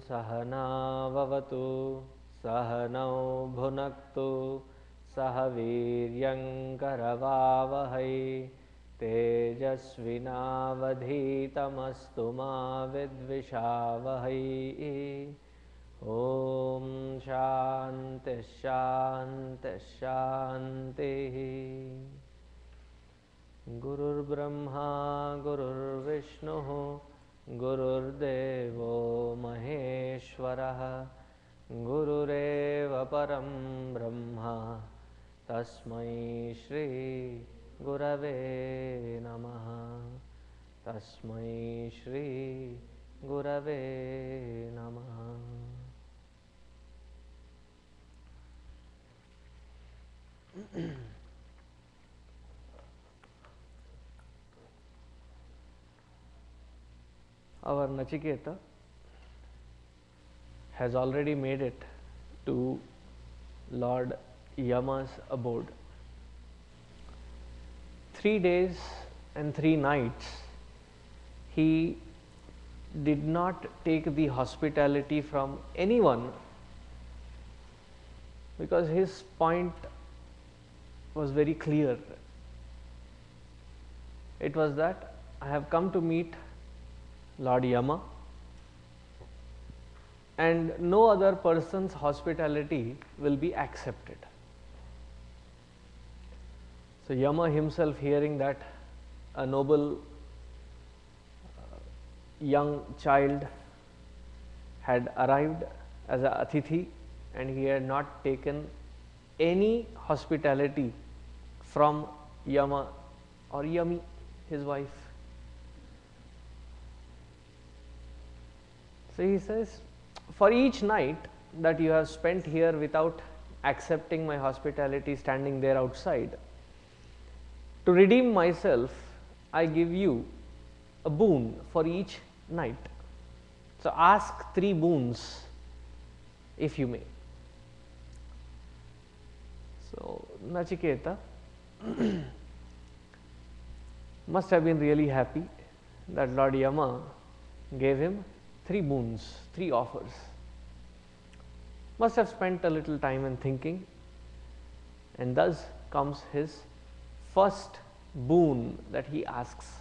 सहनाववतु सहनौ भुनक्तु सह वीर्यङ्करवावहै तेजस्विनावधीतमस्तु मा विद्विषावहै। ॐ शान्ति शान्ति शान्तिः। गुरुर्ब्रह्मा गुरुर्विष्णुः गुरुर्देवो महेश्वरः गुरुरेव परं ब्रह्म तस्मै श्री गुरवे नमः। तस्मै श्री गुरवे नमः। Our Nachiketa has already made it to Lord Yama's abode. 3 days and 3 nights he did not take the hospitality from anyone, because his point was very clear. It was that I have come to meet Lord Yama, and no other person's hospitality will be accepted. So Yama himself, hearing that a noble young child had arrived as an Atithi and he had not taken any hospitality from Yama or Yami, his wife. So he says, for each night that you have spent here without accepting my hospitality, standing there outside, to redeem myself, I give you a boon for each night. So ask 3 boons if you may. So Nachiketa must have been really happy that Lord Yama gave him 3 boons, 3 offers. Must have spent a little time in thinking, and thus comes his first boon that he asks.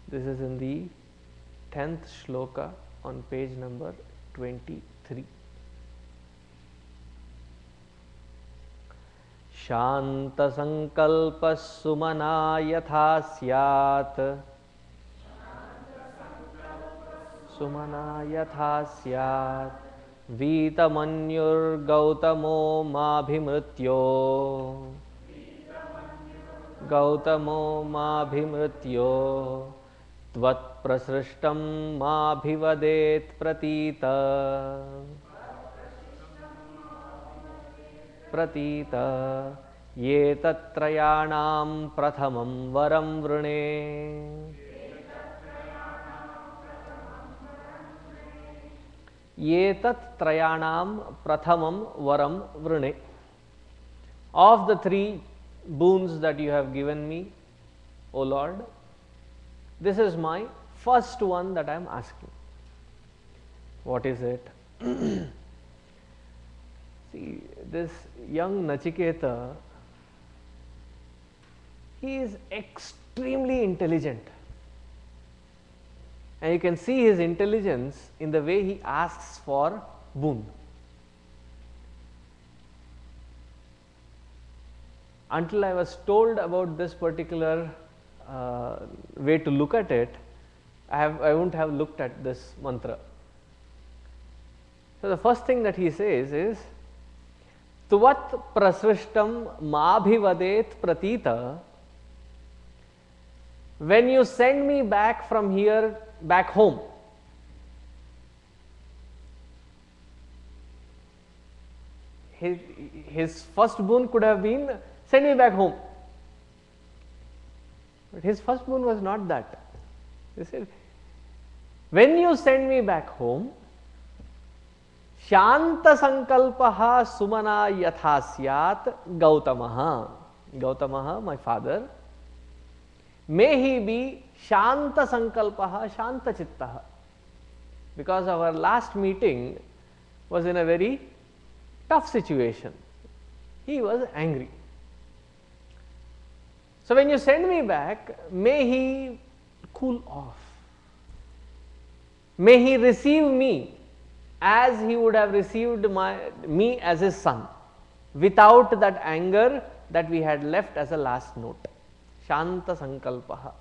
This is in the 10th shloka on page number 23. Shanta sankalpa sumana yatha syat. Sumana yatha syat Vitamanyur gautamo mabhimrityo. Gautamo mabhimrityo Tvat prasrishtam mabhivadet pratita. Pratita ye tatrayanam prathamam varam vrune. Ye tatrayanam prathamam varam vrune. Of the 3 boons that you have given me, O Lord, this is my first one that I am asking. What is it? See, this young Nachiketa, he is extremely intelligent, and you can see his intelligence in the way he asks for boon. Until I was told about this particular way to look at it, I wouldn't have looked at this mantra. So the first thing that he says is, Tvat prasrishtam mabhivadet pratita. When you send me back from here, back home, his first boon could have been, send me back home. But his first boon was not that. He said, when you send me back home, Shanta sankalpaha sumana yathasyat Gautamaha. Gautamaha, my father, may he be Shanta sankalpaha, Shanta chittaha. because our last meeting was in a very tough situation. He was angry. So when you send me back, may he cool off. May he receive me as he would have received me as his son, without that anger that we had left as a last note. Shanta Sankalpaha.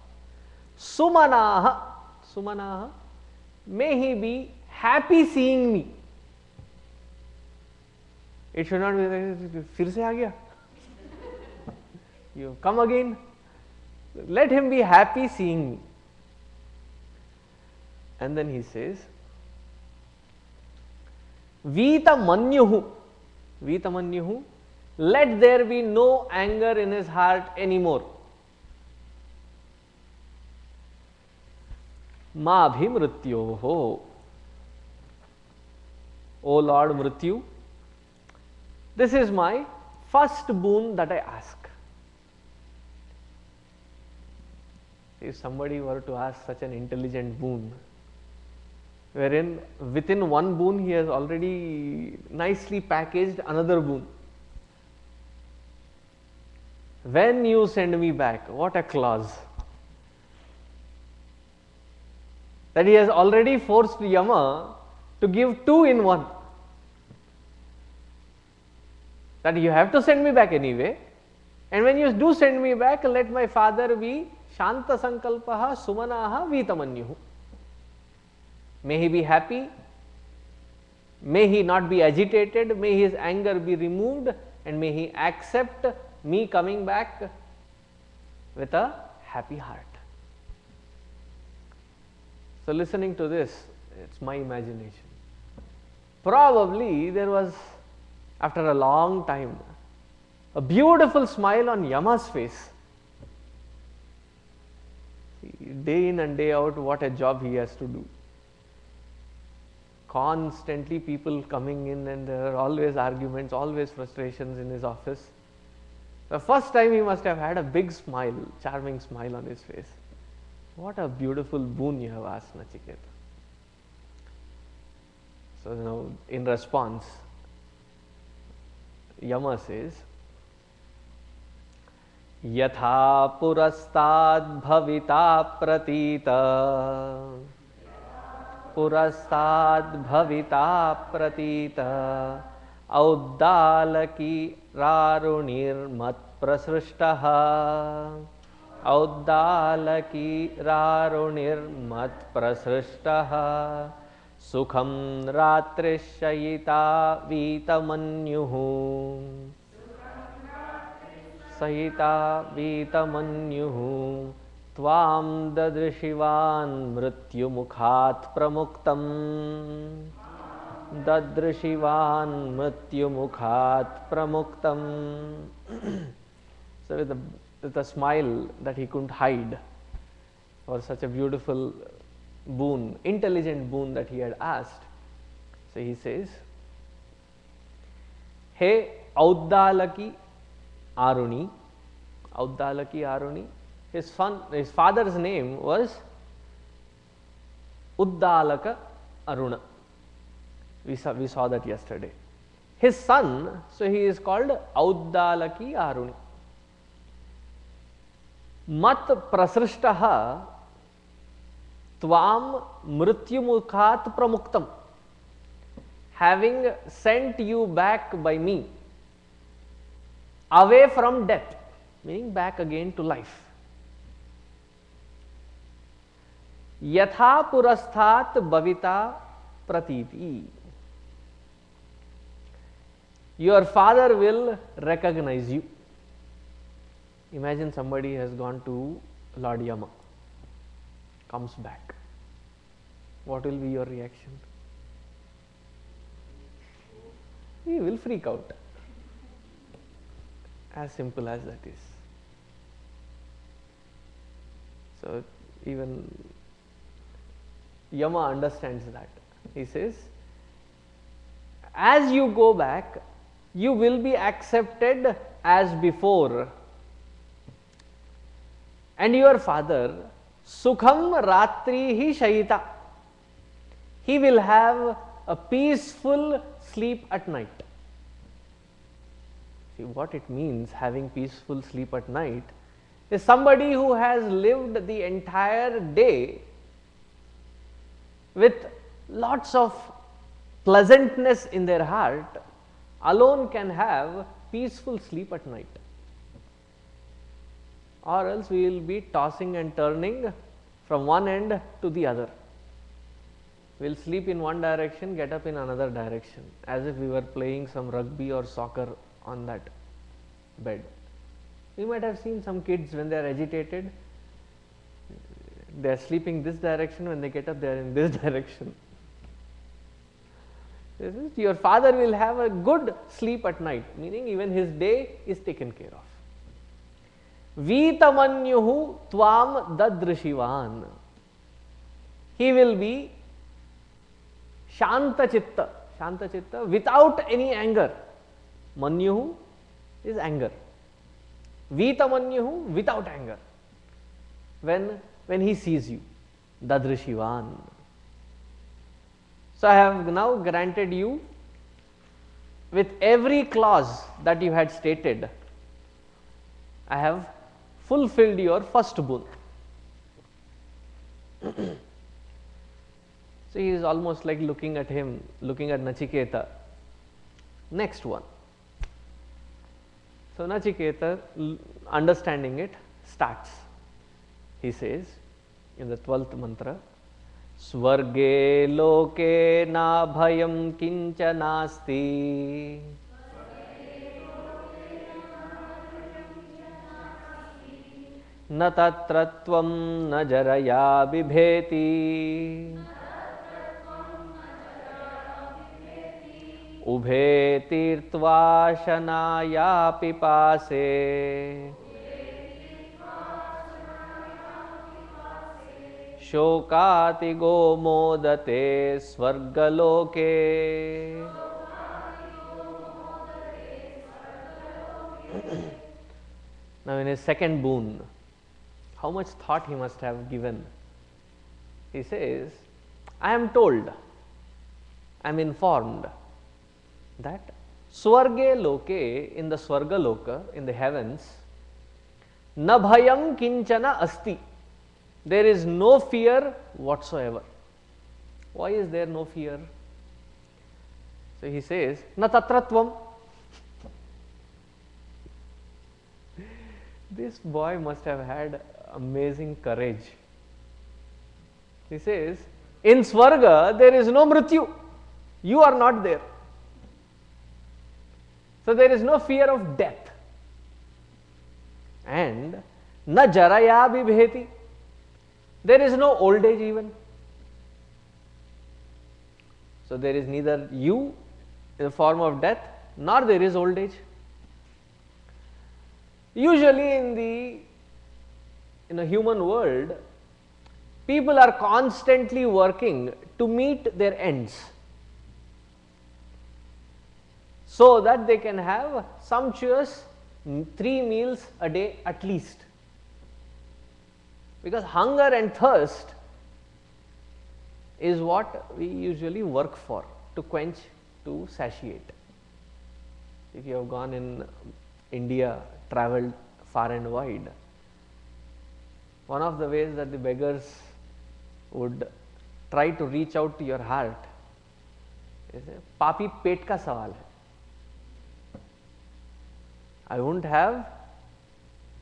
Sumanaha. Sumanaha. May he be happy seeing me. It should not be like, फिर से आ गया. You come again. Let him be happy seeing me. And then he says, Vita Manyuhu. Vita Manyuhu. Let there be no anger in his heart anymore. Ma bhi mrityoho. O Lord Mrityu, this is my first boon that I ask. If somebody were to ask such an intelligent boon, wherein within one boon he has already nicely packaged another boon. When you send me back, what a clause. That he has already forced Yama to give two in one. That you have to send me back anyway, and when you do send me back, let my father be Shanta Sankalpaha Sumanaha Vitamanyuhu. May he be happy, may he not be agitated, may his anger be removed, and may he accept me coming back with a happy heart. So listening to this, it's my imagination. Probably there was, after a long time, a beautiful smile on Yama's face. Day in and day out, what a job he has to do. Constantly people coming in, and there are always arguments, always frustrations in his office. The first time he must have had a big smile, charming smile on his face. What a beautiful boon you have asked, Nachiketa. So now in response, Yama says, Yatha purastad bhavita pratita. Purastad bhavita pratita. Auddalaki rarunir mat prasrishtaha. Auddalaki rarunir mat prasrishtaha. Sukham ratrishayita vitamanyuhu. Sayita vitamanyuhu. Tvam dadrishivan mrityumukhat pramuktam. Dadrishivan mrityumukhat pramuktam. So with a smile that he couldn't hide, for such a beautiful boon, intelligent boon that he had asked. So he says, Hey Auddalaki Aruni. Auddalaki Aruni. His father's name was Uddalaka Aruna. We saw that yesterday. His son, so he is called Auddalaki Aruni. Mat prasrishtaha tvam mrityumukhat pramuktam. Having sent you back by me away from death, meaning back again to life. Yatha purasthat bhavita pratiti. Your father will recognize you. Imagine somebody has gone to Lord Yama, comes back. What will be your reaction? He will freak out. As simple as that is. So even Yama understands that. He says, as you go back, you will be accepted as before. And your father, Sukham Ratrihi Shayita, he will have a peaceful sleep at night. See what it means, having peaceful sleep at night, is somebody who has lived the entire day with lots of pleasantness in their heart, alone can have peaceful sleep at night. Or else we will be tossing and turning from one end to the other. We will sleep in one direction, get up in another direction, as if we were playing some rugby or soccer on that bed. You might have seen some kids when they are agitated, they are sleeping this direction, when they get up they are in this direction. Your father will have a good sleep at night, meaning even his day is taken care of. Vitamanyuhu tvam dadrishivan. He will be shanta chitta, without any anger. Manyuhu is anger. Vitamanyuhu, without anger. When he sees you, dadrishivan. So I have now granted you with every clause that you had stated, I have fulfilled your first boon. So he is almost like looking at him, looking at Nachiketa. Next one. So Nachiketa, understanding it, starts. He says in the 12th mantra, Swarge loke na bhayam kincha nasti. Na tatratvam na jaraya bibheti. Ubhe tirtva shanaya pipase. Shokatigo modate swargaloke. Now in his second boon, how much thought he must have given. He says, I am told, I am informed that Swarge loke, in the Swargaloka, in the heavens, na bhayam kinchana asti. There is no fear whatsoever. Why is there no fear? So he says, na tatratvam. This boy must have had amazing courage. He says, in Swarga there is no mrityu. You are not there. So there is no fear of death. And na jaraya bibheti. There is no old age even. So there is neither you in the form of death, nor there is old age. Usually in a human world, people are constantly working to meet their ends, so that they can have sumptuous 3 meals a day at least. Because hunger and thirst is what we usually work for, to quench, to satiate. If you have gone in India, travelled far and wide, one of the ways that the beggars would try to reach out to your heart is papi pet ka sawal hai. I wouldn't have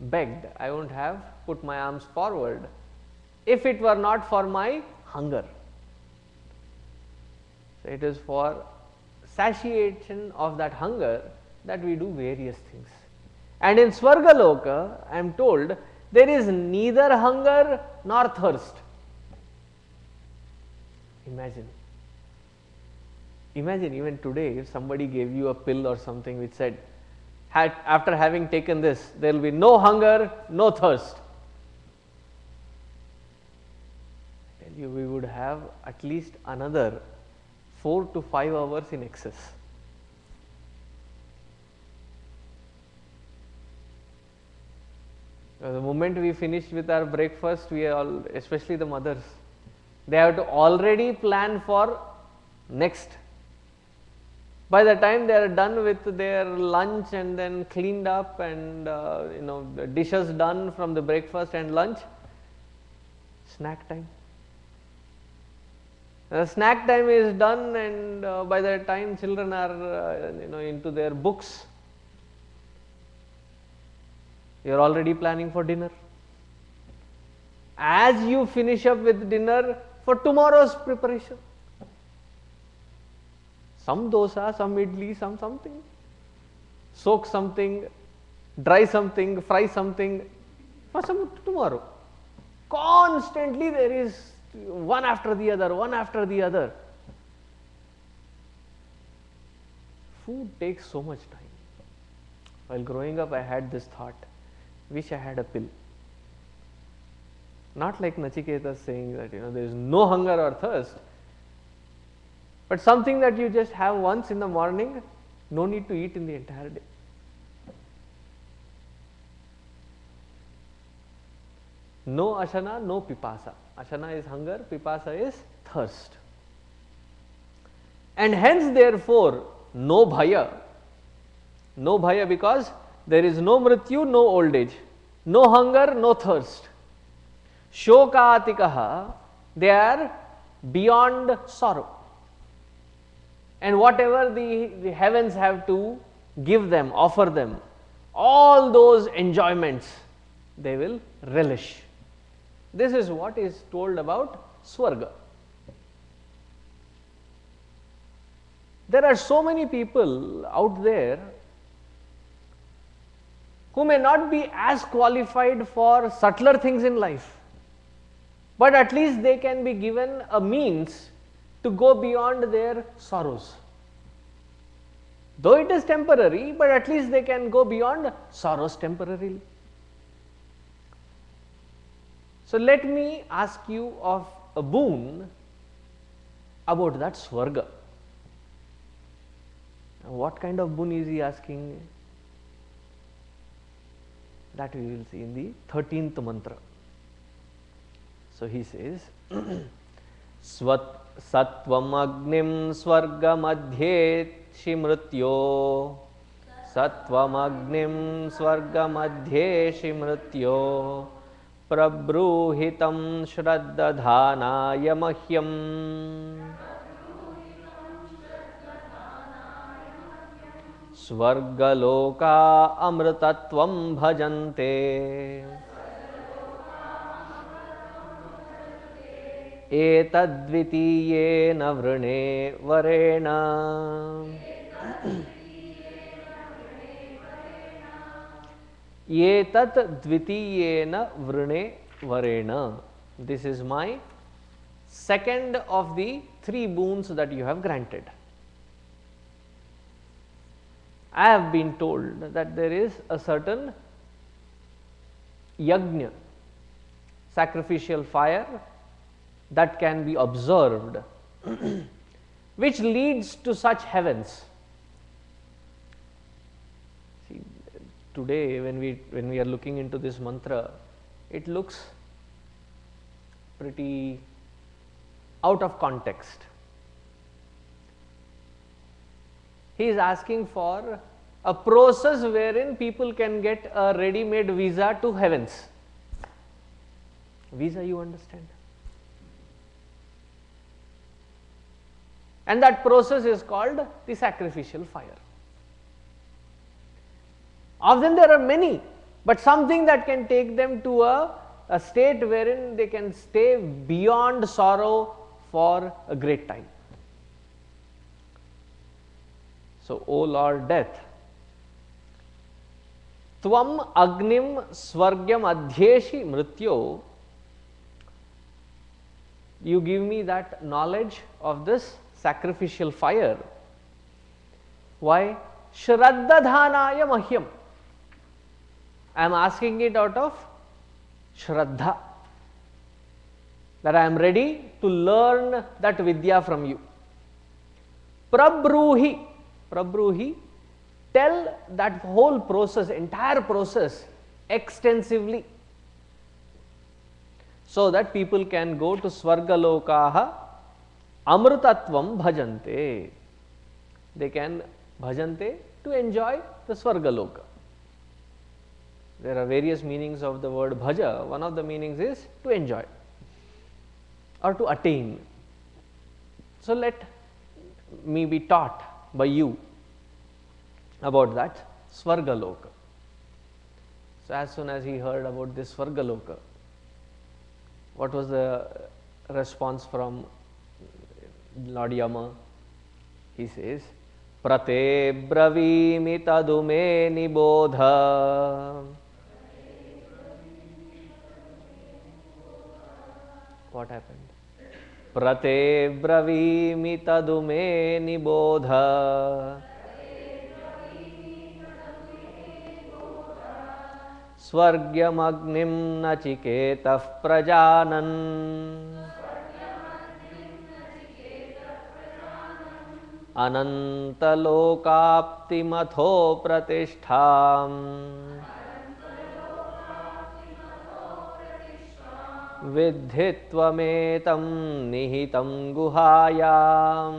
begged, I wouldn't have put my arms forward if it were not for my hunger. So it is for satiation of that hunger that we do various things. And in Swargaloka, I am told, there is neither hunger nor thirst. Imagine even today, if somebody gave you a pill or something which said, after having taken this, there will be no hunger, no thirst. I tell you, we would have at least another 4 to 5 hours in excess. The moment we finish with our breakfast, we all, especially the mothers, They have to already plan for next. By the time they are done with their lunch and then cleaned up and the dishes done from the breakfast and lunch, snack time. The snack time is done, and by the time children are into their books, you are already planning for dinner. As you finish up with dinner, for tomorrow's preparation, some dosa, some idli, some something, soak something, dry something, fry something for some tomorrow. Constantly there is one after the other, one after the other. Food takes so much time. While growing up, I had this thought, wish I had a pill. Not like Nachiketa saying that there is no hunger or thirst, but something that you just have once in the morning, no need to eat in the entire day. No ashana, no pipasa. Ashana is hunger, pipasa is thirst. And hence therefore, no bhaya. No bhaya because there is no mrityu, no old age. No hunger, no thirst. Shokatikaha, they are beyond sorrow. And whatever the heavens have to give them, offer them, all those enjoyments, they will relish. This is what is told about Swarga. There are so many people out there who may not be as qualified for subtler things in life, but at least they can be given a means to go beyond their sorrows. Though it is temporary, but at least they can go beyond sorrows temporarily. So let me ask you of a boon about that Swarga. What kind of boon is he asking? That we will see in the 13th mantra. So he says, Sattvam agnim swarga madhye shimrityo. Sattvam agnim swarga madhye shimrityo. Prabruhitam shraddadhanaya mahyam. Swargaloka amritatvam bhajante. Etadvitiyena vrane varena. Etat dvitiyena vrane varena. This is my second of the three boons that you have granted. I have been told that there is a certain yagna, sacrificial fire, that can be observed, which leads to such heavens. See, today when we are looking into this mantra, it looks pretty out of context. He is asking for a process wherein people can get a ready-made visa to heavens. Visa, you understand? And that process is called the sacrificial fire. Of them there are many, but something that can take them to a state wherein they can stay beyond sorrow for a great time. So, O Lord Death, Tvam agnim swargyam adhyeshi mrityo, you give me that knowledge of this sacrificial fire. Why? Shraddadhanaya mahyam. I am asking it out of Shraddha, that I am ready to learn that Vidya from you. Prabruhi, Prabruhi, tell that whole process, entire process extensively. so that people can go to Swargalokaha Amrutatvam bhajante. They can bhajante to enjoy the Swargaloka. There are various meanings of the word bhaja. One of the meanings is to enjoy or to attain. So let me be taught by you about that Swargaloka. So as soon as he heard about this Swargaloka, what was the response from Lord Yama? He says, Prate bravimi tadume nibodha. What happened? Prate bravimi tadume nibodha. Swargyamagnim nachiketah prajanan. Anantalokaptimatho pratishtham. Vidhitvametam nihitam guhayam.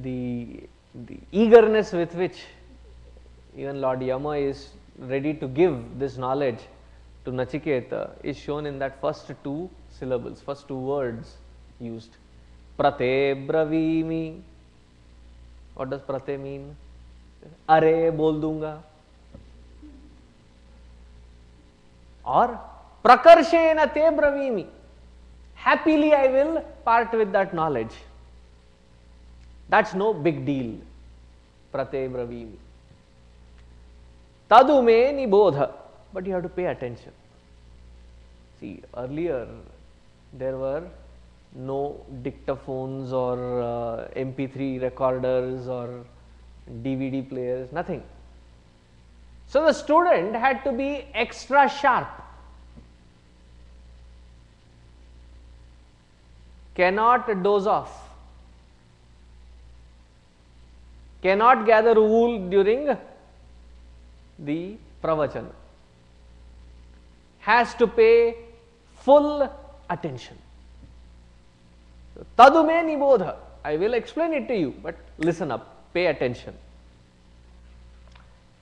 The eagerness with which even Lord Yama is ready to give this knowledge to Nachiketa is shown in that first two syllables, first two words used. Prate bravimi. What does prate mean? Are bol dunga. Or prakarshena te bravimi. Happily I will part with that knowledge. That's no big deal. Prate bravimi. Tadume nibodha. But you have to pay attention. See, earlier there were no dictaphones or MP3 recorders or DVD players, nothing. So the student had to be extra sharp. Cannot doze off. Cannot gather wool during the pravachana. Has to pay full attention. So, tadume nibodha. I will explain it to you, but listen up, pay attention.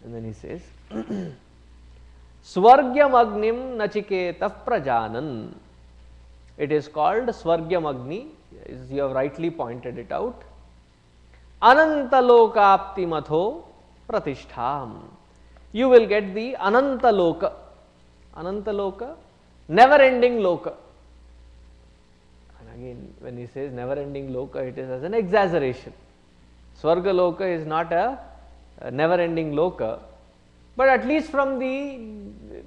And then he says, Swargyamagnim nachiketah prajanan. It is called Swargyamagni, as you have rightly pointed it out. Anantalokaptimatho pratishtham. You will get the Anantaloka. Anantaloka, never ending loka. And again, when he says never ending loka, it is as an exaggeration. Swarga loka is not a never ending loka, but at least from the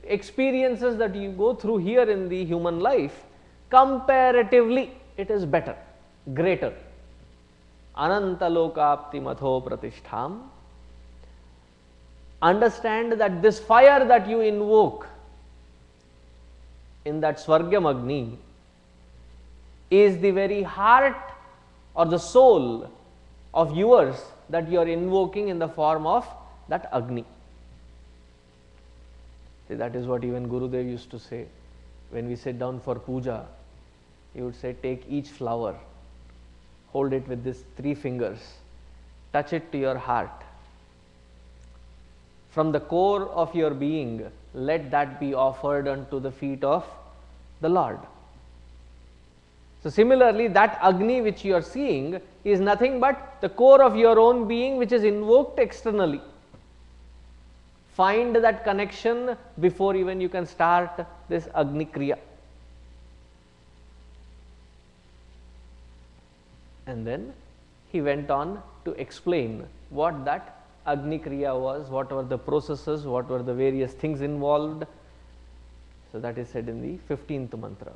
experiences that you go through here in the human life, comparatively it is better, greater. Anantalokaptimatho pratishtham. Understand that this fire that you invoke in that Swargyamagni is the very heart or the soul of yours that you are invoking in the form of that Agni. See, that is what even Gurudev used to say. When we sit down for puja, he would say, take each flower, hold it with these 3 fingers, touch it to your heart. From the core of your being, let that be offered unto the feet of the Lord. So similarly, that Agni which you are seeing is nothing but the core of your own being which is invoked externally. Find that connection before even you can start this Agni Kriya. And then he went on to explain what that Agni Kriya was, what were the processes, what were the various things involved. So that is said in the 15th mantra.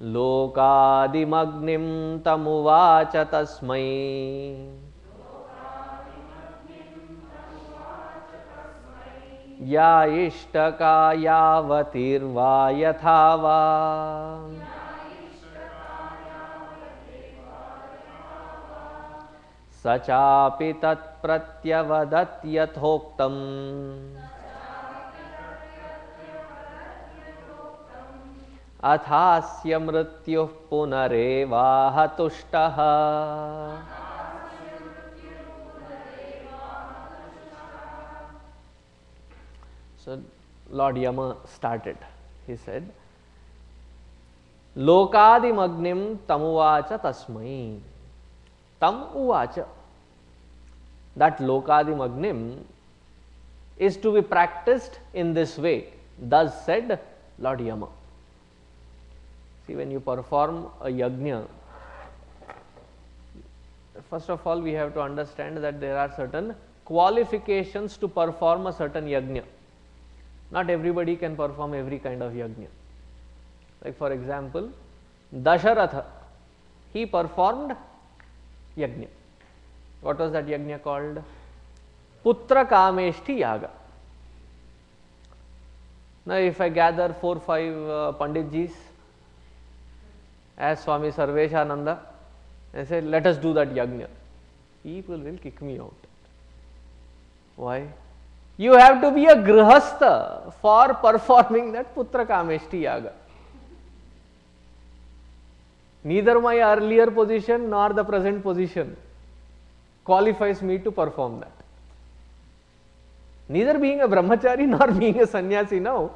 Lokadimagnim tamuvacha tasmai ya ishtaka yavatirva yathava Sachapi tat pratyavadat yathoktam athasya mrityuh punarevaha tushtaha. So Lord Yama started. He said, Lokadimagnim tamuvacha tasmai. Tam uvacha. That Lokadimagnim is to be practiced in this way. Thus said Lord Yama. See, when you perform a yagna, first of all we have to understand that there are certain qualifications to perform a certain yagna. Not everybody can perform every kind of yagna. Like for example, Dasharatha, he performed yagna. What was that yagna called? Putra Kameshti Yaga. Now if I gather 4-5 Panditjis as Swami Sarveshananda and say, let us do that yagna, people will kick me out. Why? You have to be a grihastha for performing that Putra Kameshti Yaga. Neither my earlier position nor the present position qualifies me to perform that. Neither being a brahmachari nor being a sannyasi now,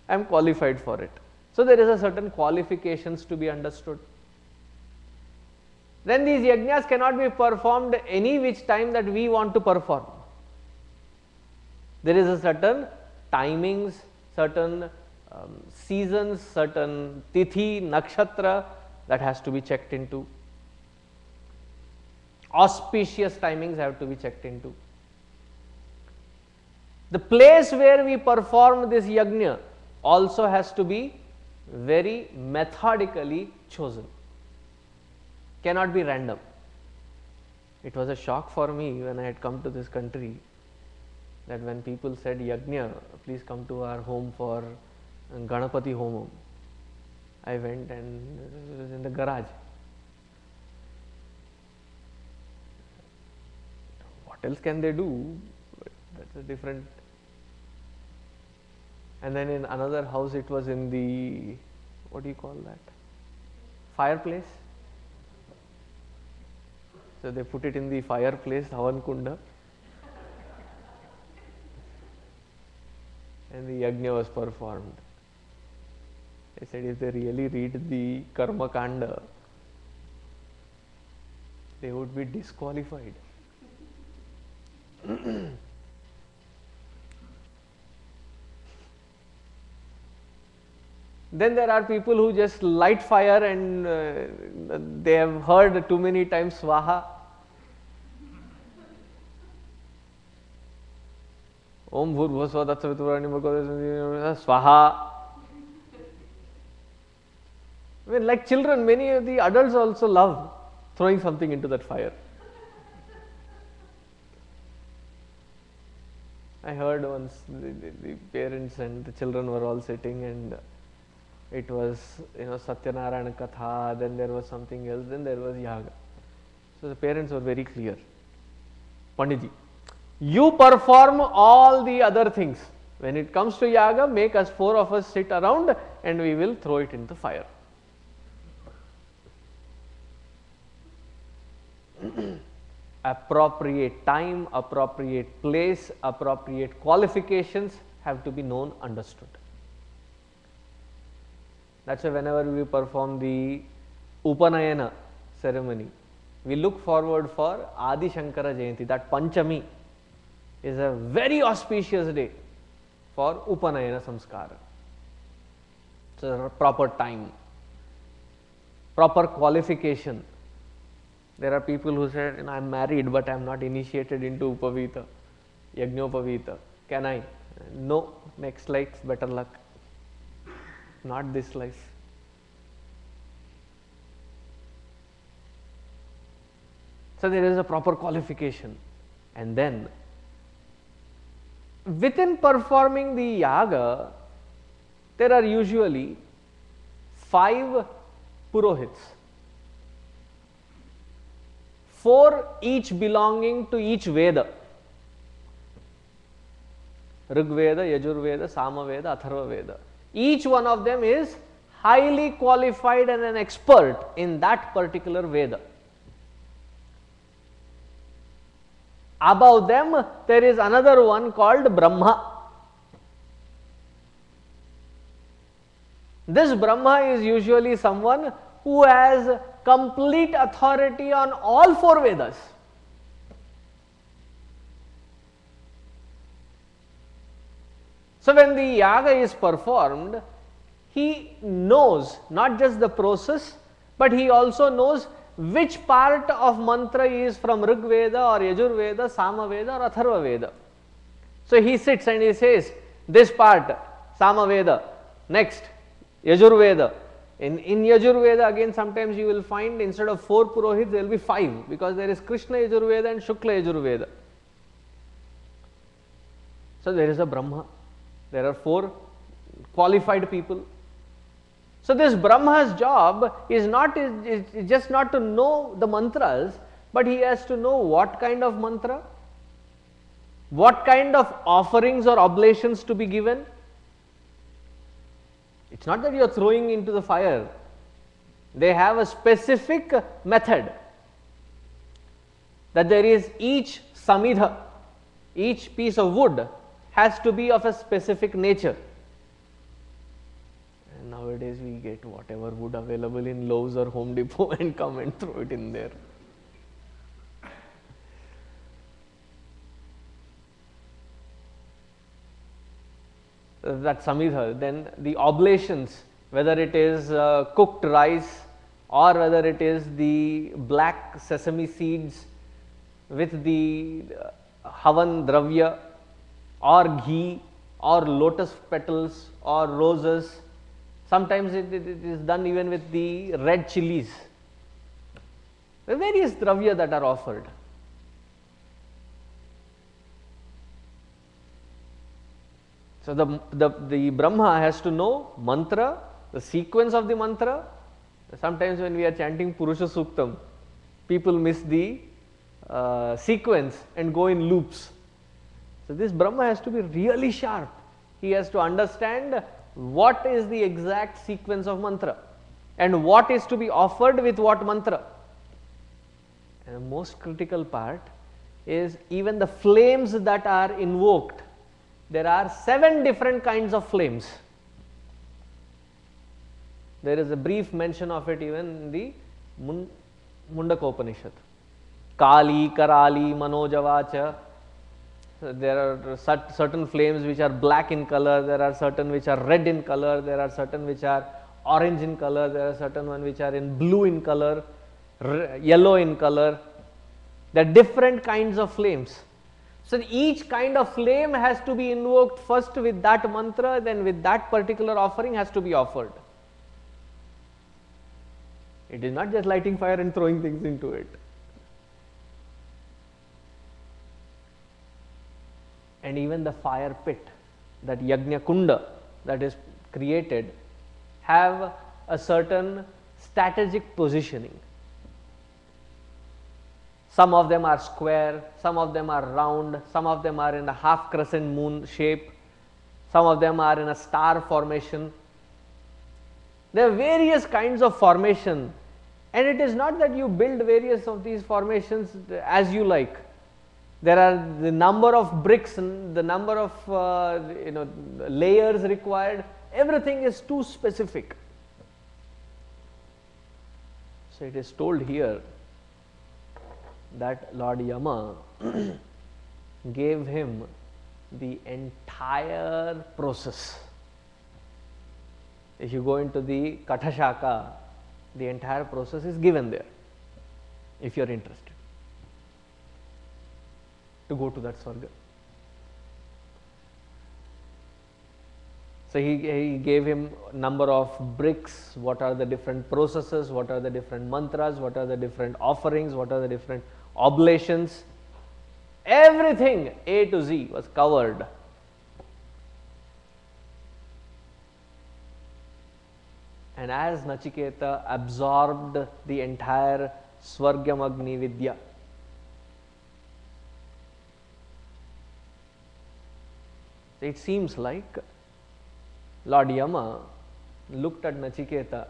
I am qualified for it. So there is a certain qualifications to be understood. Then these yagnas cannot be performed any which time that we want to perform. There is a certain timings, certain seasons, certain tithi, nakshatra that has to be checked into. Auspicious timings have to be checked into. The place where we perform this yagna also has to be very methodically chosen. Cannot be random. It was a shock for me when I had come to this country that when people said yagna, please come to our home for Ganapati Homam. I went and it was in the garage. What else can they do? That's a different. And then in another house it was in the, what do you call that? Fireplace. So they put it in the fireplace, Havan Kunda. And the yagna was performed. They said if they really read the Karma Kanda, they would be disqualified. Then there are people who just light fire and they have heard too many times Swaha. Om Bhurvasva Tatsaviturvanimbhargo Swaha. I mean, like children, many of the adults also love throwing something into that fire. I heard once the parents and the children were all sitting and it was, Satyanarayana Katha, then there was something else, then there was Yaga. So the parents were very clear. Panditji, you perform all the other things. When it comes to Yaga, make us 4 of us sit around and we will throw it into fire. Appropriate time, appropriate place, appropriate qualifications have to be known, understood. That's why whenever we perform the Upanayana ceremony, we look forward for Adi Shankara Jayanti. That Panchami is a very auspicious day for Upanayana Samskara. So proper time, proper qualification. There are people who said, I am married but I am not initiated into Upavita, Yagnopavita. Can I? No, next life, better luck. Not this life. So there is a proper qualification. And then, within performing the yaga, there are usually 5 purohits. 4 each belonging to each Veda. Rig Veda, Yajur Veda, Sama Veda, Atharva Veda. Each one of them is highly qualified and an expert in that particular Veda. Above them, there is another one called Brahma. This Brahma is usually someone who has complete authority on all 4 Vedas. So when the yaga is performed, he knows not just the process, but he also knows which part of mantra is from Rig Veda or Yajur Veda, Sama Veda or Atharva Veda. So he sits and he says, this part, Sama Veda, next, Yajur Veda. In Yajur Veda, again sometimes you will find instead of 4 Purohits, there will be 5, because there is Krishna Yajur Veda and Shukla Yajur Veda. So there is a Brahma. There are 4 qualified people. So this Brahma's job is just not to know the mantras, but he has to know what kind of mantra, what kind of offerings or oblations to be given. It's not that you are throwing into the fire. They have a specific method, that there is each samidha, each piece of wood has to be of a specific nature. And nowadays we get whatever wood available in Lowe's or Home Depot and come and throw it in there. That samidha, then the oblations, whether it is cooked rice or whether it is the black sesame seeds with the havan dravya or ghee or lotus petals or roses. Sometimes it is done even with the red chilies. There are various dravya that are offered. So the Brahma has to know mantra, the sequence of the mantra. Sometimes when we are chanting Purusha Suktam, people miss the sequence and go in loops. So this Brahma has to be really sharp. He has to understand what is the exact sequence of mantra and what is to be offered with what mantra. And the most critical part is even the flames that are invoked. There are 7 different kinds of flames. There is a brief mention of it even in the Mundaka Upanishad. Kali, Karali, Manojavacha. There are certain flames which are black in color, there are certain which are red in color, there are certain which are orange in color, there are certain one which are in blue in color, yellow in color. There are different kinds of flames. So each kind of flame has to be invoked first with that mantra, then with that particular offering has to be offered. It is not just lighting fire and throwing things into it. And even the fire pit, that Yagna Kunda that is created, have a certain strategic positioning. Some of them are square, some of them are round, some of them are in a half crescent moon shape, some of them are in a star formation. There are various kinds of formation, and it is not that you build various of these formations as you like. There are the number of bricks and the number of layers required. Everything is too specific. So it is told here that Lord Yama gave him the entire process. If you go into the Kathashaka, the entire process is given there, if you are interested to go to that Swarga. So he gave him number of bricks, what are the different processes, what are the different mantras, what are the different offerings, what are the different oblations. Everything A to Z was covered. And as Nachiketa absorbed the entire Swargamagni Vidya, So it seems like Lord Yama looked at Nachiketa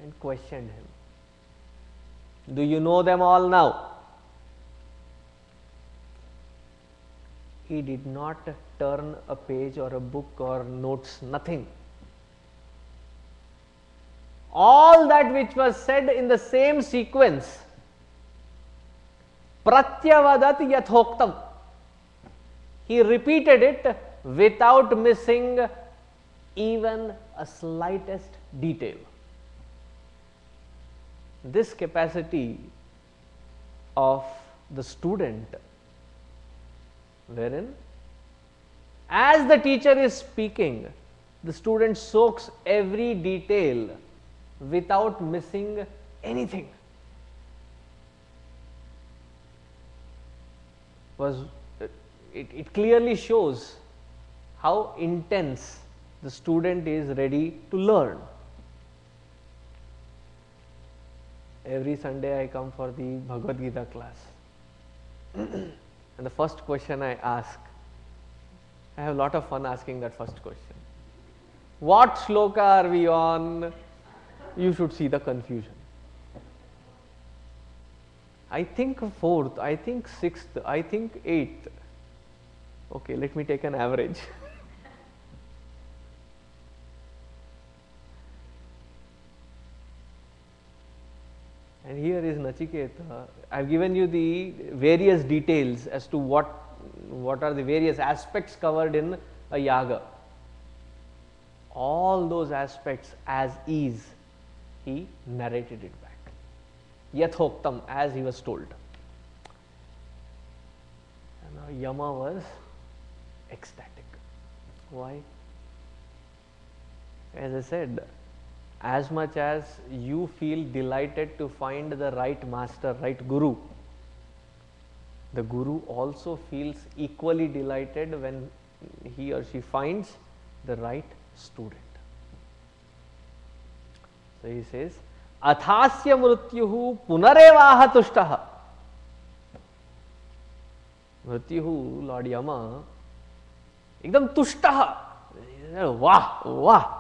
and questioned him. Do you know them all now? He did not turn a page or a book or notes, nothing. All that which was said in the same sequence, pratyavadat yathoktam. He repeated it without missing even a slightest detail. This capacity of the student, wherein as the teacher is speaking, the student soaks every detail without missing anything, it clearly shows how intense the student is ready to learn. Every Sunday I come for the Bhagavad Gita class and the first question I ask, I have a lot of fun asking that first question. What shloka are we on? You should see the confusion. I think 4th, I think 6th, I think 8th. Okay, let me take an average. And here is Nachiketa. I have given you the various details as to what are the various aspects covered in a yaga. All those aspects as is, he narrated it back. Yathoktam, as he was told. And now Yama was ecstatic. Why? As I said, as much as you feel delighted to find the right master, right guru, the guru also feels equally delighted when he or she finds the right student. So he says, Athasya mrityuhu punarevaha tushtaha. Mrityuhu, Lord Yama, ekdam tushtaha. Wah, wah.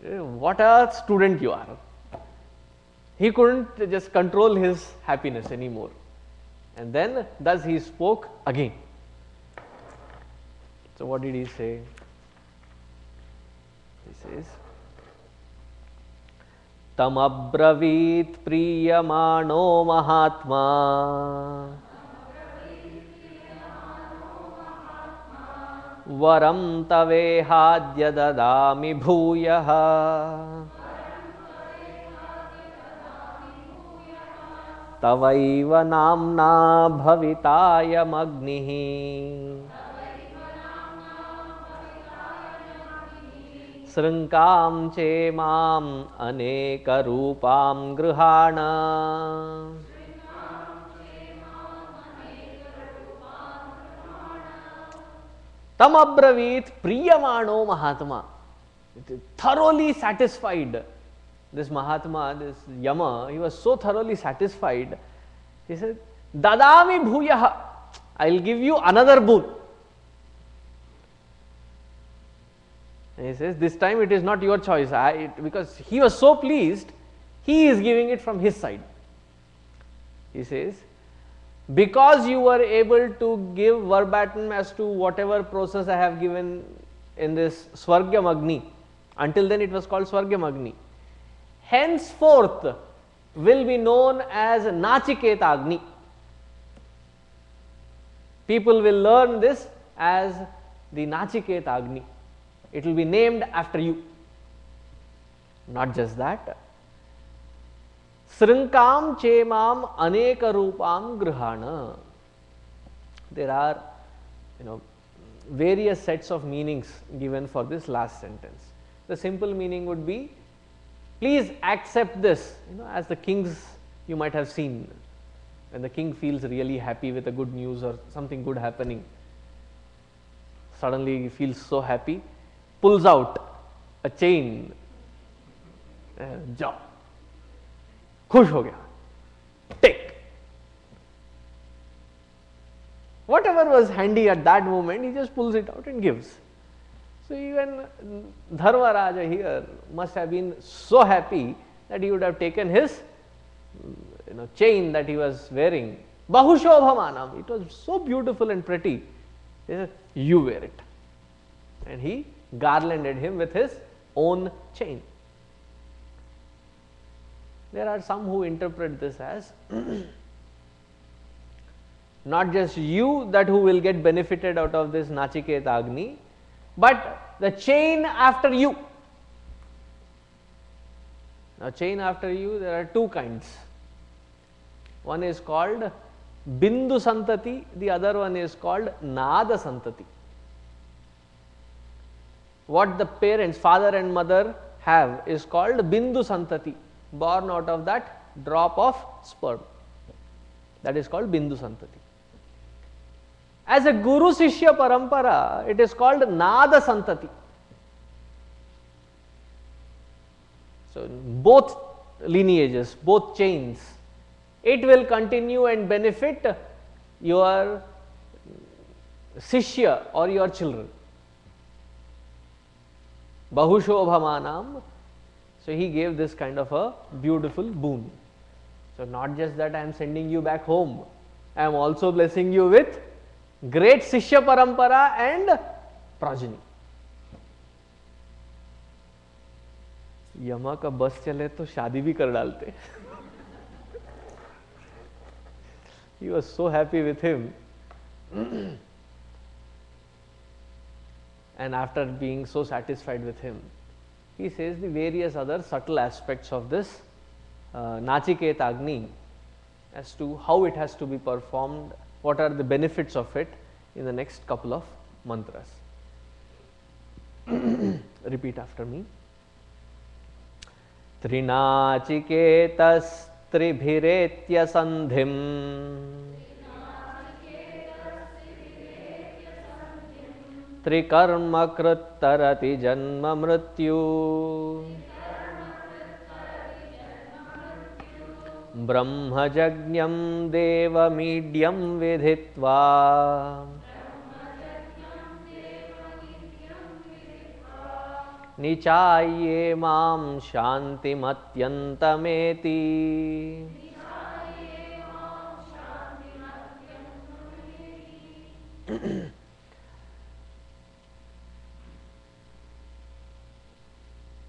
What a student you are. He couldn't just control his happiness anymore. And then thus he spoke again. So what did he say? He says, Tam abravit priyamano mahatma varam tavehadya dadami bhuyaha tavaiva namna bhavitaya magnihi srinkam che mam aneka rupam grihana tam abravit priyamano mahatma. Thoroughly satisfied. This Mahatma, this Yama, he was so thoroughly satisfied. He said, Dadami bhuyaha. I will give you another boon. And he says, this time it is not your choice. Because he was so pleased, he is giving it from his side. He says, because you were able to give verbatim as to whatever process I have given in this Swargyam Agni, until then it was called Swargyam Agni, henceforth will be known as Nachiketa Agni. People will learn this as the Nachiketa Agni. It will be named after you. Not just that. Srinkam chemam aneka rupam grihana. There are, various sets of meanings given for this last sentence. The simple meaning would be, please accept this. As the kings you might have seen, when the king feels really happy with a good news or something good happening, suddenly he feels so happy, pulls out a chain, jaw, khush ho gaya, take. Whatever was handy at that moment, he just pulls it out and gives. So even Dharmaraja here must have been so happy that he would have taken his chain that he was wearing. Bahushobhamanam. It was so beautiful and pretty. He said, you wear it. And he garlanded him with his own chain. There are some who interpret this as not just you that who will get benefited out of this Nachiketa Agni, but the chain after you. Now, chain after you, there are two kinds. One is called Bindu Santati, the other one is called Nada Santati. What the parents, father and mother have is called Bindu Santati, born out of that drop of sperm. That is called Bindu Santati. As a Guru Sishya Parampara, it is called Nada Santati. So, both lineages, both chains, it will continue and benefit your Sishya or your children. Bahushobhamanam. So, he gave this kind of a beautiful boon. So, not just that I am sending you back home, I am also blessing you with great Sishya Parampara and progeny. यमा का बस चले तो शादी भी कर डालते. He was so happy with him. And after being so satisfied with him, he says the various other subtle aspects of this Nachiketa Agni as to how it has to be performed, what are the benefits of it in the next couple of mantras. Repeat after me. Trinachiketas tribhiretya sandhim trikarma kruttarati janma mrityu brahmajagnyam devamidyam vidhitva निचाये मां शांतिमत्यंतमेति.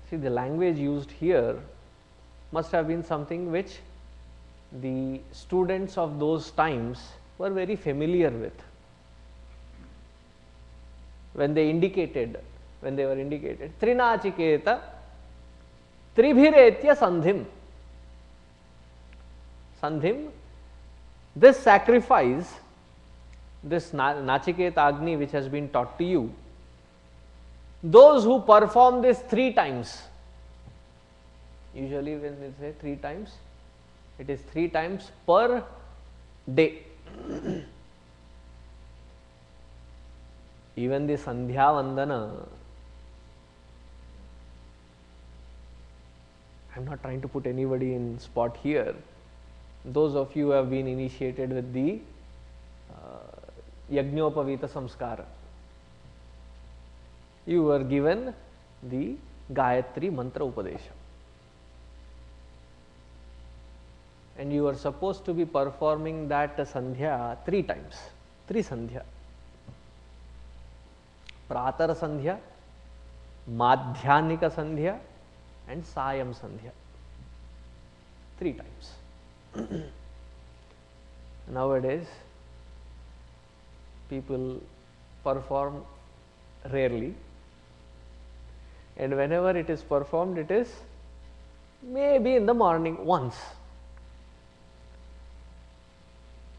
See, the language used here must have been something which the students of those times were very familiar with. When they were indicated Trinachiketa Tribhiretya Sandhim. Sandhim, this sacrifice, this Nachiketa Agni which has been taught to you, those who perform this 3 times, usually when we say 3 times, it is 3 times per day. Even the Sandhya Vandana, I am not trying to put anybody in spot here. Those of you who have been initiated with the Yagnopavita Samskara, you were given the Gayatri Mantra Upadesha. And you are supposed to be performing that Sandhya 3 times, 3 Sandhya. Pratar Sandhya, Madhyanika Sandhya and Sayam Sandhya, 3 times. Nowadays, people perform rarely, and whenever it is performed, it is maybe in the morning once.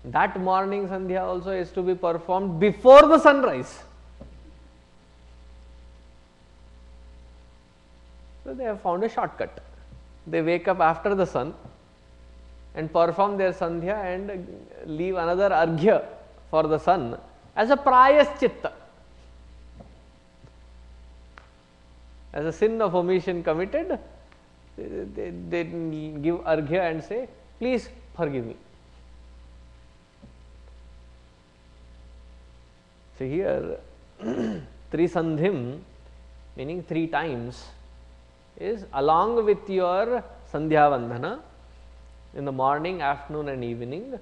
That morning Sandhya also is to be performed before the sunrise. So they have found a shortcut. They wake up after the sun and perform their Sandhya and leave another Arghya for the sun as a Prayaschitta, as a sin of omission committed. They give Arghya and say, please forgive me. So here Trisandhim meaning 3 times, is along with your Sandhya Vandana in the morning, afternoon and evening.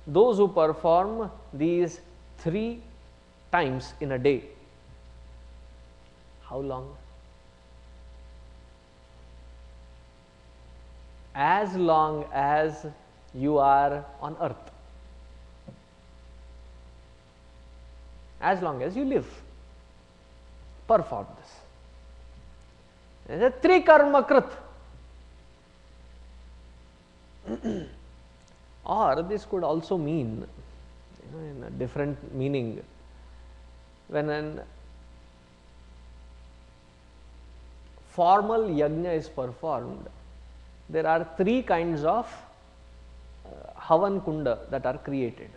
Those who perform these 3 times in a day, how long? As long as you are on earth, as long as you live, perform this. It is a trikarma krit. Or this could also mean, in a different meaning, when an formal yagna is performed, there are 3 kinds of Havan Kunda that are created.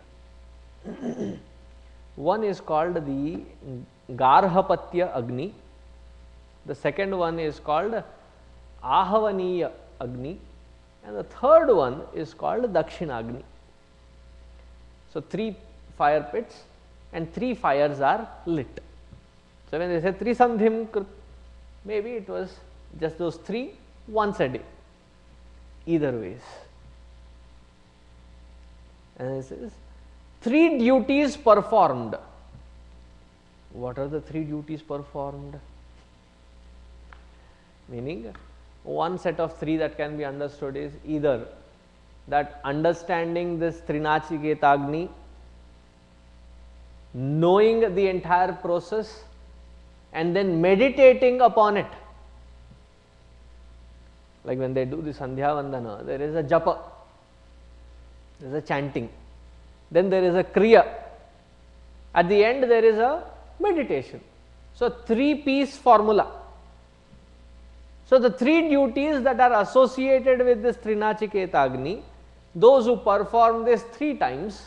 One is called the Garhapatya Agni, the second one is called Ahavaniya Agni, and the third one is called Dakshinagni. So 3 fire pits and 3 fires are lit. So when they say Trisandhim Krit, maybe it was just those 3 once a day. Either ways. And this is 3 duties performed. What are the 3 duties performed? Meaning, one set of 3 that can be understood is either that understanding this Trinachiketagni, knowing the entire process and then meditating upon it. Like when they do the Sandhya Vandana, there is a japa, there is a chanting, then there is a kriya, at the end there is a meditation. So 3-piece formula. So the 3 duties that are associated with this Trinachiketagni, those who perform this 3 times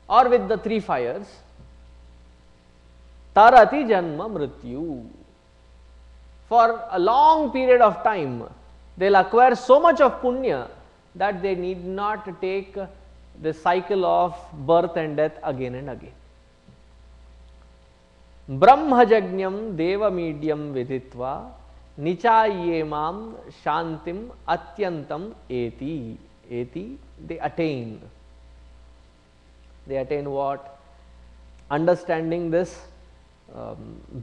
or with the 3 fires, tarati janma mrityu. For a long period of time, they will acquire so much of punya that they need not take the cycle of birth and death again and again. Brahmajagnyam devamediam viditva nichayemam shantim atyantam eti. Eti, they attain. They attain what? Understanding this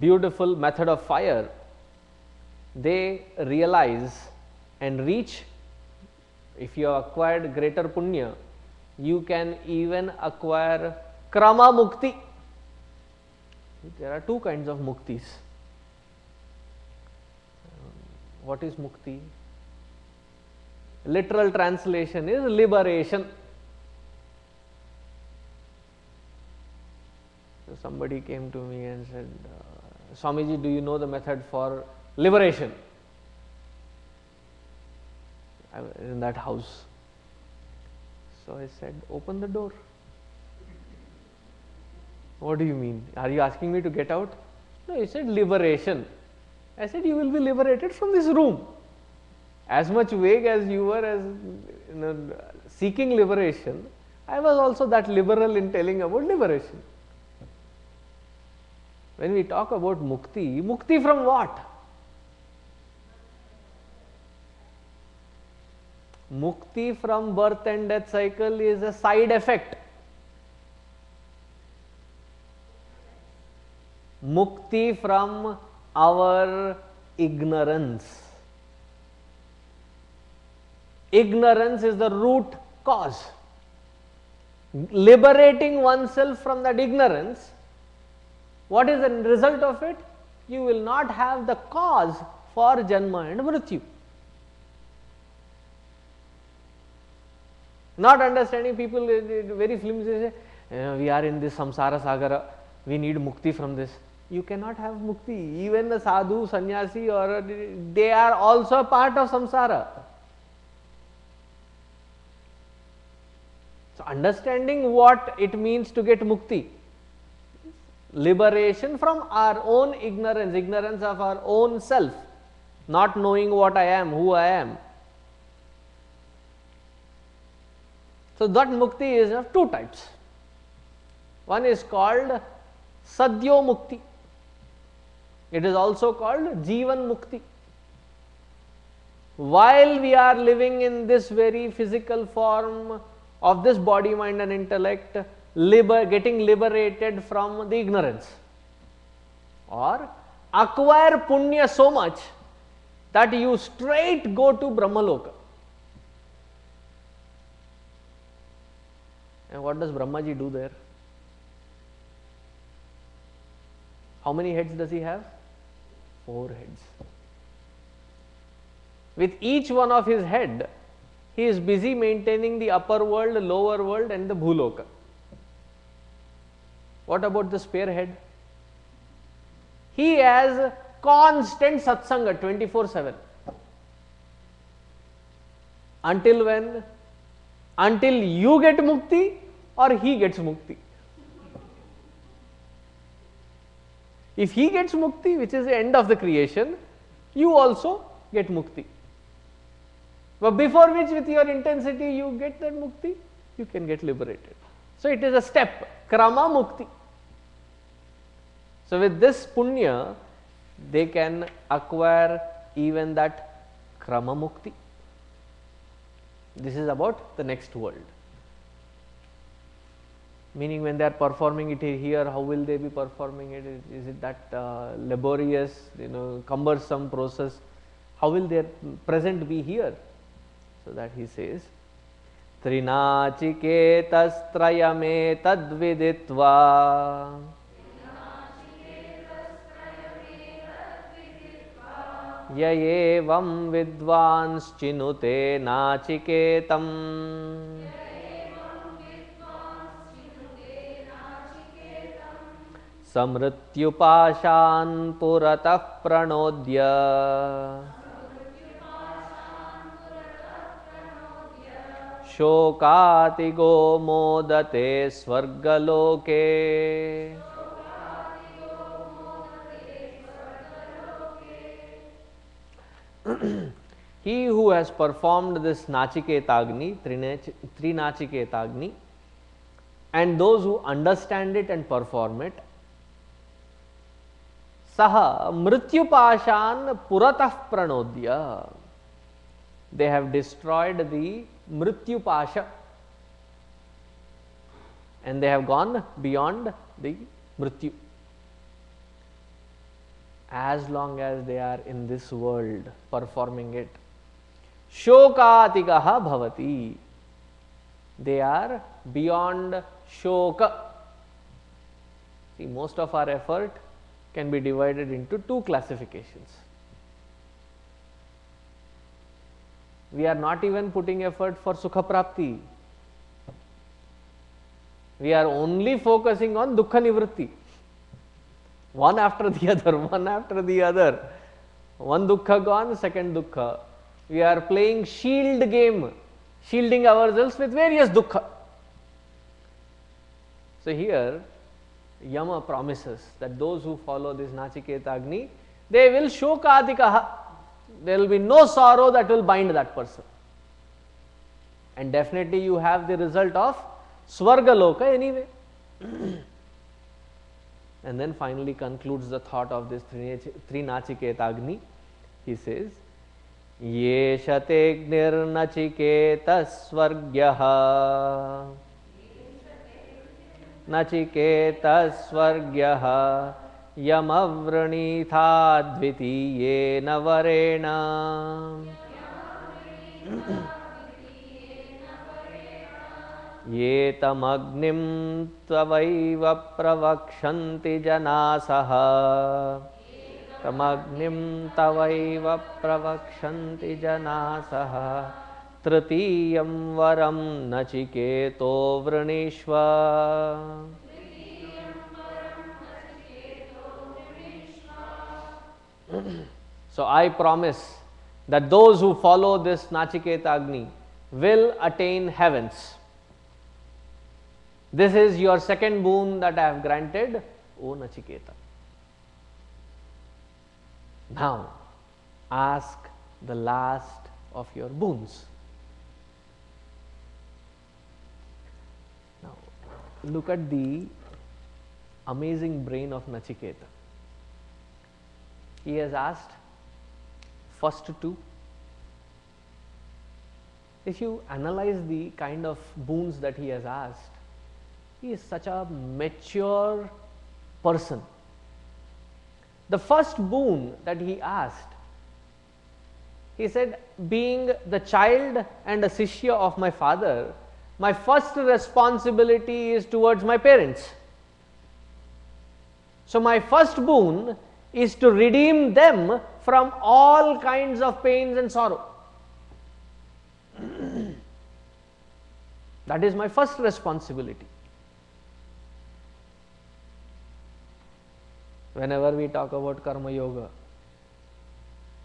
beautiful method of fire, they realize and reach. If you have acquired greater punya, you can even acquire krama mukti. There are 2 kinds of muktis. What is mukti? Literal translation is liberation. So somebody came to me and said, Swamiji, do you know the method for liberation? I was in that house. So I said, open the door. What do you mean? Are you asking me to get out? No, he said liberation. I said, you will be liberated from this room. As much vague as you were as seeking liberation, I was also that liberal in telling about liberation. When we talk about mukti, mukti from what? Mukti from birth and death cycle is a side effect. Mukti from our ignorance. Ignorance is the root cause. Liberating oneself from that ignorance, what is the result of it? You will not have the cause for janma and mrityu. Not understanding, people very flimsy say, we are in this samsara sagara, we need mukti from this. You cannot have mukti. Even the sadhu, sannyasi, or they are also a part of samsara. So understanding what it means to get mukti, liberation from our own ignorance, ignorance of our own self, not knowing what I am, who I am. So that mukti is of 2 types. One is called sadhyo mukti. It is also called Jivan Mukti. While we are living in this very physical form of this body, mind and intellect, getting liberated from the ignorance, or acquire punya so much that you straight go to Brahmaloka. And what does Brahmaji do there? How many heads does he have? 4 heads. With each one of his head, he is busy maintaining the upper world, lower world and the Bhuloka. What about the spare head? He has constant satsanga 24/7. Until when? Until you get mukti or he gets mukti. If he gets mukti, which is the end of the creation, you also get mukti. But before which, with your intensity, you get that mukti, you can get liberated. So it is a step, krama mukti. So with this punya, they can acquire even that krama mukti. This is about the next world. Meaning, when they are performing it here, how will they be performing it? Is it that laborious, cumbersome process? How will their present be here? So that he says, Trinachiketastrayame tadviditva yayevam vidvans chinute nachiketam samrityupashan puratah pranodya shokatigo modate swargaloke. He who has performed this Nachiketagni, Trinachiketagni, and those who understand it and perform it, Saha Mrityupashan Puratah Pranodya. They have destroyed the Mrityupasha and they have gone beyond the Mrityu. As long as they are in this world performing it, Shokatigaha Bhavati. They are beyond Shoka. See, most of our effort can be divided into 2 classifications. We are not even putting effort for Sukha Prapti. We are only focusing on Dukkha Nivritti. One after the other, one after the other. One Dukkha gone, second Dukkha. We are playing shield game, shielding ourselves with various Dukkha. So here, Yama promises that those who follow this Nachiketagni, they will Shokadikaha. There will be no sorrow that will bind that person. And definitely you have the result of Swargaloka anyway. And then finally concludes the thought of this Trinachiketagni. He says, Yeshate Nachiketa Swargyaha Nachiketa Swargyaha Yamavranitha Dvitiyena Varena Yetamagnim Tvaiva Pravakshanti Janasaha Tamagnim Tavaiva Pravakshanti Janasaha Tritiyam Varam Nachiketo Vranishva. So I promise that those who follow this Nachiketagni will attain heavens. This is your second boon that I have granted, O Nachiketa. Now, ask the last of your boons. Now, look at the amazing brain of Nachiketa. he has asked first two. If you analyze the kind of boons that he has asked, he is such a mature person. The first boon that he asked, he said, being the child and a Shishya of my father, my first responsibility is towards my parents. So, my first boon is to redeem them from all kinds of pains and sorrow. That is my first responsibility. Whenever we talk about Karma Yoga,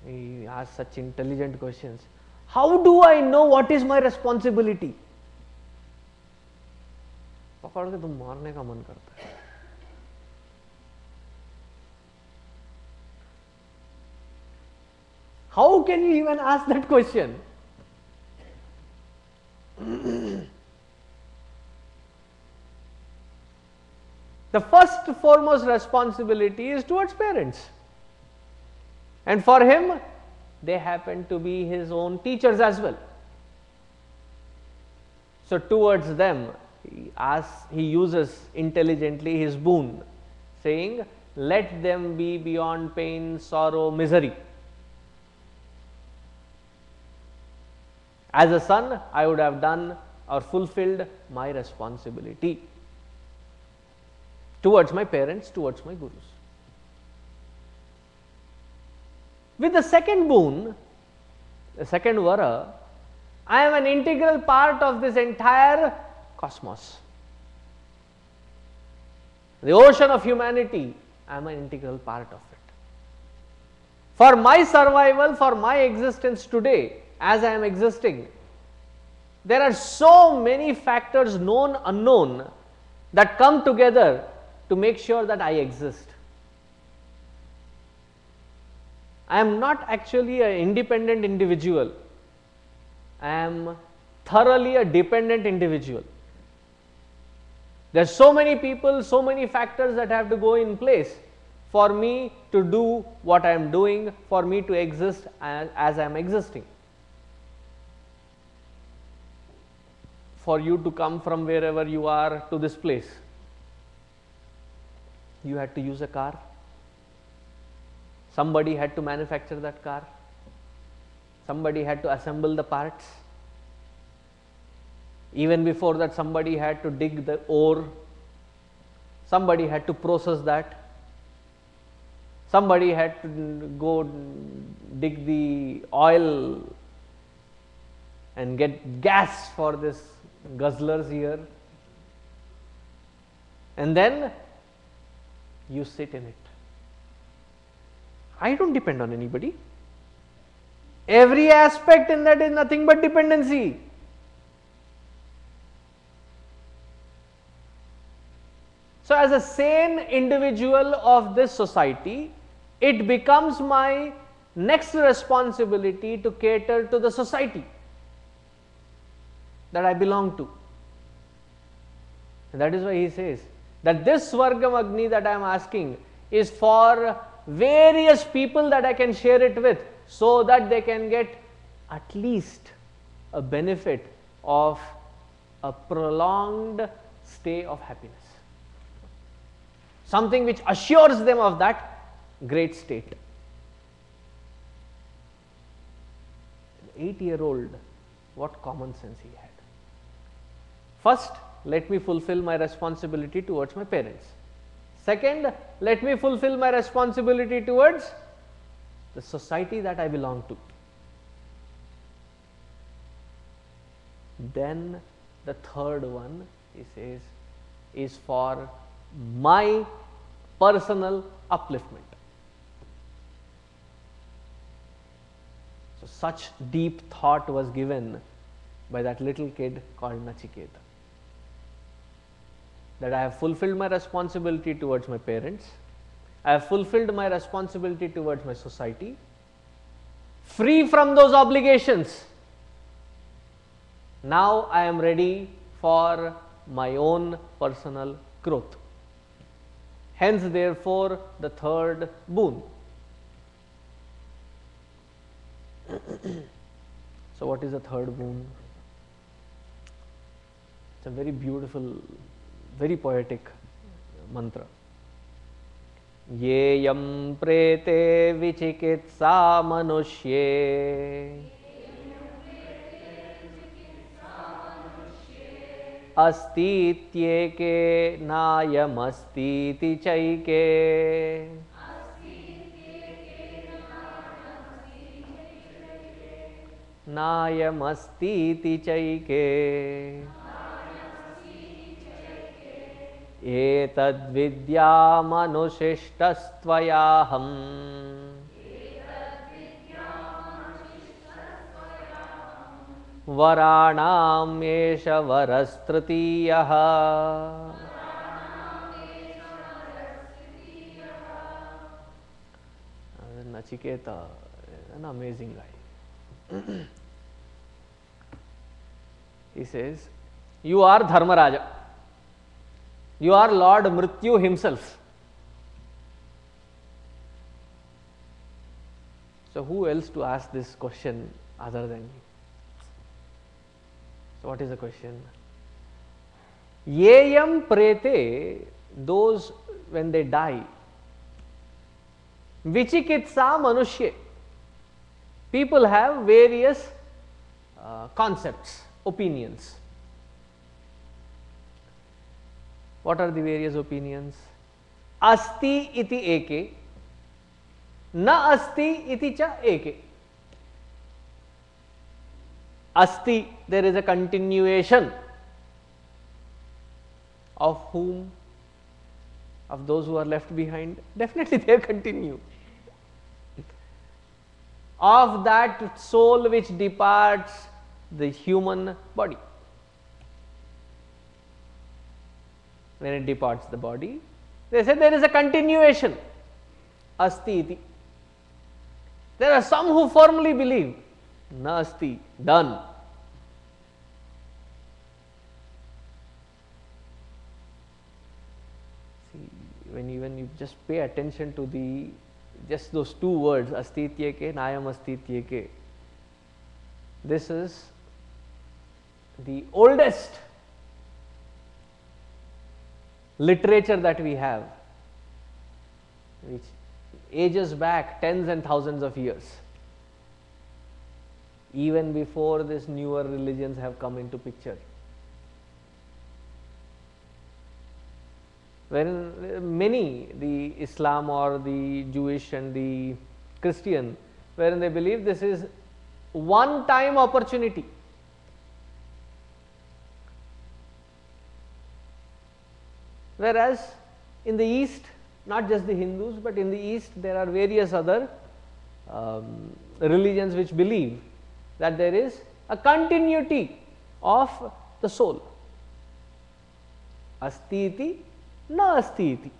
we ask such intelligent questions. How do I know what is my responsibility? पकड़ के तुम मारने का मन करता है. How can you even ask that question? The first foremost responsibility is towards parents, and for him they happen to be his own teachers as well. So towards them he uses intelligently his boon, saying, let them be beyond pain, sorrow, misery. As a son, I would have done or fulfilled my responsibility towards my parents, towards my gurus. With the second boon, the second vara, I am an integral part of this entire cosmos. The ocean of humanity, I am an integral part of it. For my survival, for my existence today, as I am existing, there are so many factors, known, unknown, that come together to make sure that I exist. I am not actually an independent individual. I am thoroughly a dependent individual. There are so many people, so many factors that have to go in place for me to do what I am doing, for me to exist as I am existing. For you to come from wherever you are to this place, you had to use a car. Somebody had to manufacture that car. Somebody had to assemble the parts. Even before that, somebody had to dig the ore. Somebody had to process that. Somebody had to go dig the oil and get gas for this guzzlers here. And then you sit in it. I don't depend on anybody. Every aspect in that is nothing but dependency. So, as a sane individual of this society, it becomes my next responsibility to cater to the society that I belong to. And that is why he says that this Swargam Agni that I am asking is for various people that I can share it with, so that they can get at least a benefit of a prolonged stay of happiness. Something which assures them of that great state. An 8-year-old, what common sense he had. First, let me fulfill my responsibility towards my parents. Second, let me fulfill my responsibility towards the society that I belong to. Then the third one, he says, is for my personal upliftment. So, such deep thought was given by that little kid called Nachiketa, that I have fulfilled my responsibility towards my parents, I have fulfilled my responsibility towards my society, free from those obligations. Now I am ready for my own personal growth. Hence, therefore, the third boon. So what is the third boon? It's a very beautiful, very poetic mantra. Yeyam prete vichikitsa manushye astityeke nayamastiti chaike nayamastiti chaike etad vidyamanushishtastvayaham varanam esha varastritiyaha. Nachiketa, an amazing guy. He says, you are Dharmaraja. You are Lord Mrityu himself. So who else to ask this question other than you? So what is the question? Yeyam prete, those when they die, vichikitsa manushye, people have various concepts, opinions. What are the various opinions? Asti iti eke, na asti iti cha eke. Asti, there is a continuation. Of whom? Of those who are left behind? Definitely they continue. Of that soul which departs the human body. When it departs the body, they say there is a continuation. Asti iti. There are some who firmly believe, na asti, done. See, when you just pay attention to just those two words, astityeke, nayam astityeke, this is the oldest literature that we have, which ages back tens and thousands of years, even before these newer religions have come into picture. Wherein many, the Islam or the Jewish and the Christian, wherein they believe this is one time opportunity. Whereas in the East, not just the Hindus, but in the East there are various other religions which believe that there is a continuity of the soul. Asti iti, na asti iti.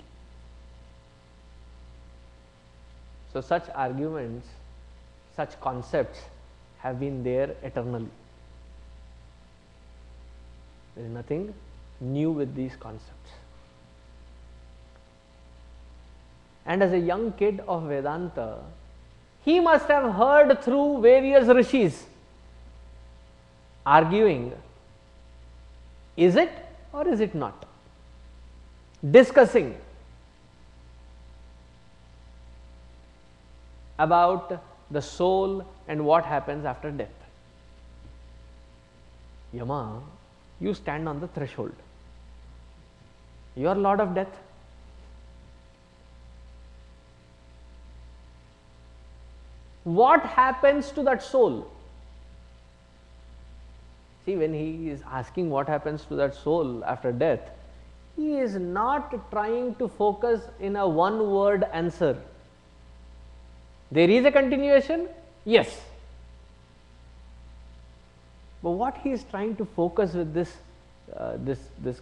So such arguments, such concepts have been there eternally. There is nothing new with these concepts. And as a young kid of Vedanta, he must have heard through various rishis arguing, is it or is it not? Discussing about the soul and what happens after death. Yama, you stand on the threshold. You are Lord of Death. What happens to that soul? See, when he is asking what happens to that soul after death, he is not trying to focus in a one word answer. There is a continuation, yes. But what he is trying to focus with this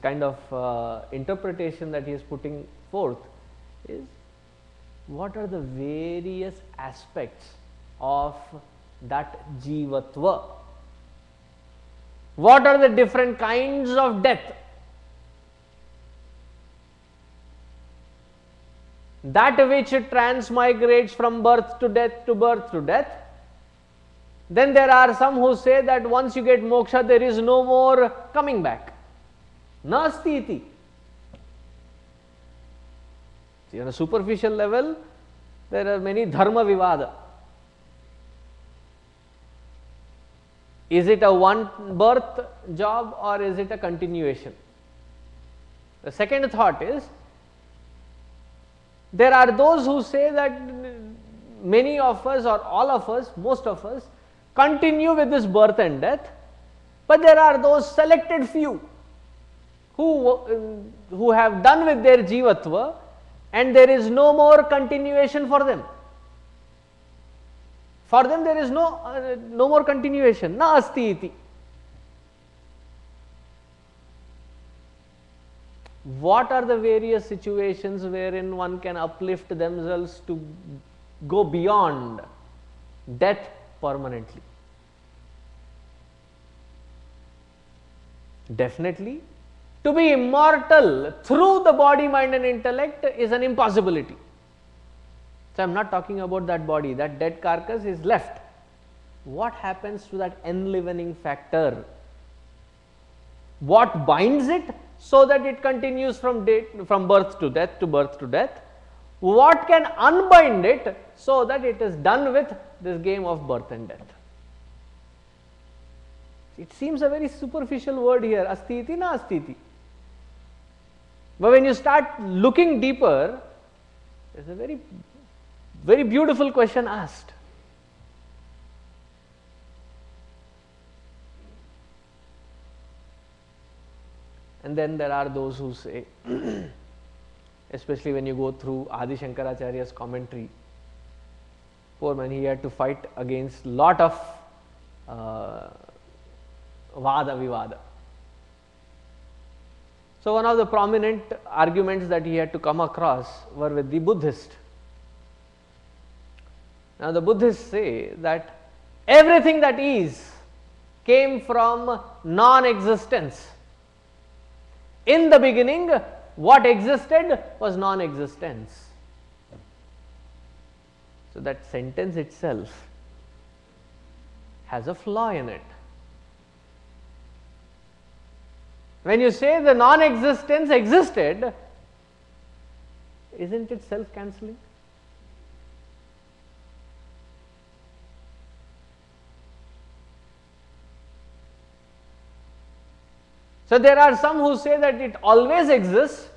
kind of interpretation that he is putting forth is, what are the various aspects of that jivatva? What are the different kinds of death? That which transmigrates from birth to death to birth to death, Then there are some who say that once you get moksha, there is no more coming back. Nasti iti. See, on a superficial level, there are many dharma vivada. Is it a one birth job or is it a continuation? The second thought is, there are those who say that many of us or all of us, most of us, continue with this birth and death, but there are those selected few who have done with their jivatva and there is no more continuation for them. For them there is no more continuation, na asti iti. What are the various situations wherein one can uplift themselves to go beyond death permanently? Definitely, to be immortal through the body, mind and intellect is an impossibility. So, I am not talking about that body, that dead carcass is left. What happens to that enlivening factor? What binds it so that it continues from birth to death to birth to death? What can unbind it so that it is done with this game of birth and death? It seems a very superficial word here, asti iti na asti iti. But when you start looking deeper, there is a very, very beautiful question asked. And then there are those who say, especially when you go through Adi Shankaracharya's commentary, poor man, he had to fight against lot of vada vivada. So, one of the prominent arguments that he had to come across were with the Buddhist. Now, the Buddhists say that everything that is came from non-existence. In the beginning, what existed was non-existence. So, that sentence itself has a flaw in it. When you say the non-existence existed, isn't it self-cancelling? So, there are some who say that it always exists,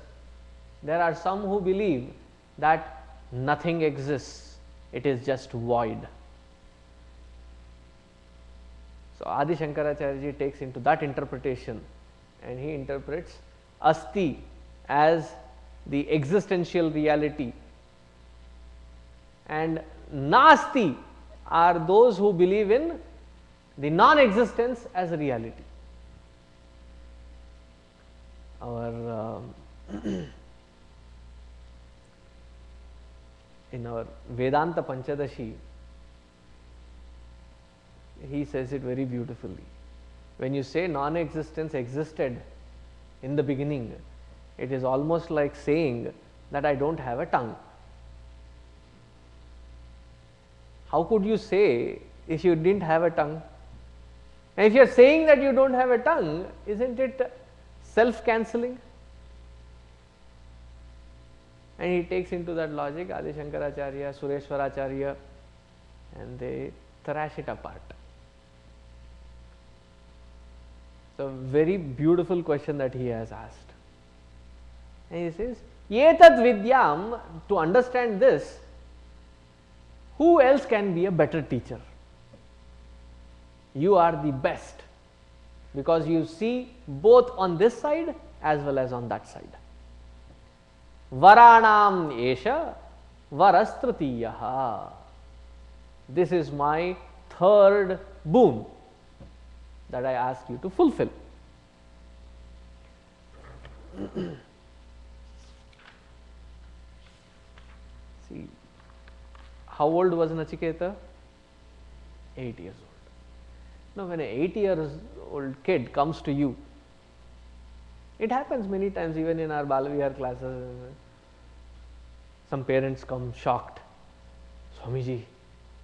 there are some who believe that nothing exists, it is just void. So, Adi Shankaracharya ji takes into that interpretation and he interprets asti as the existential reality and nasti are those who believe in the non-existence as a reality. Our in our Vedanta Panchadashi, he says it very beautifully. When you say non-existence existed in the beginning, it is almost like saying that I don't have a tongue. How could you say if you didn't have a tongue? And if you are saying that you don't have a tongue, isn't it self-cancelling? And he takes into that logic Adi Shankaracharya, Sureshwaracharya, and they thrash it apart. So, very beautiful question that he has asked. And he says, Yetat Vidyam, to understand this, who else can be a better teacher? You are the best, because you see both on this side as well as on that side. Varanam esha varastratiyaha. This is my third boon that I ask you to fulfill. See, how old was Nachiketa? 8 years old. Now, when an 8-year-old kid comes to you, it happens many times even in our Balavihar classes, some parents come shocked. Swamiji,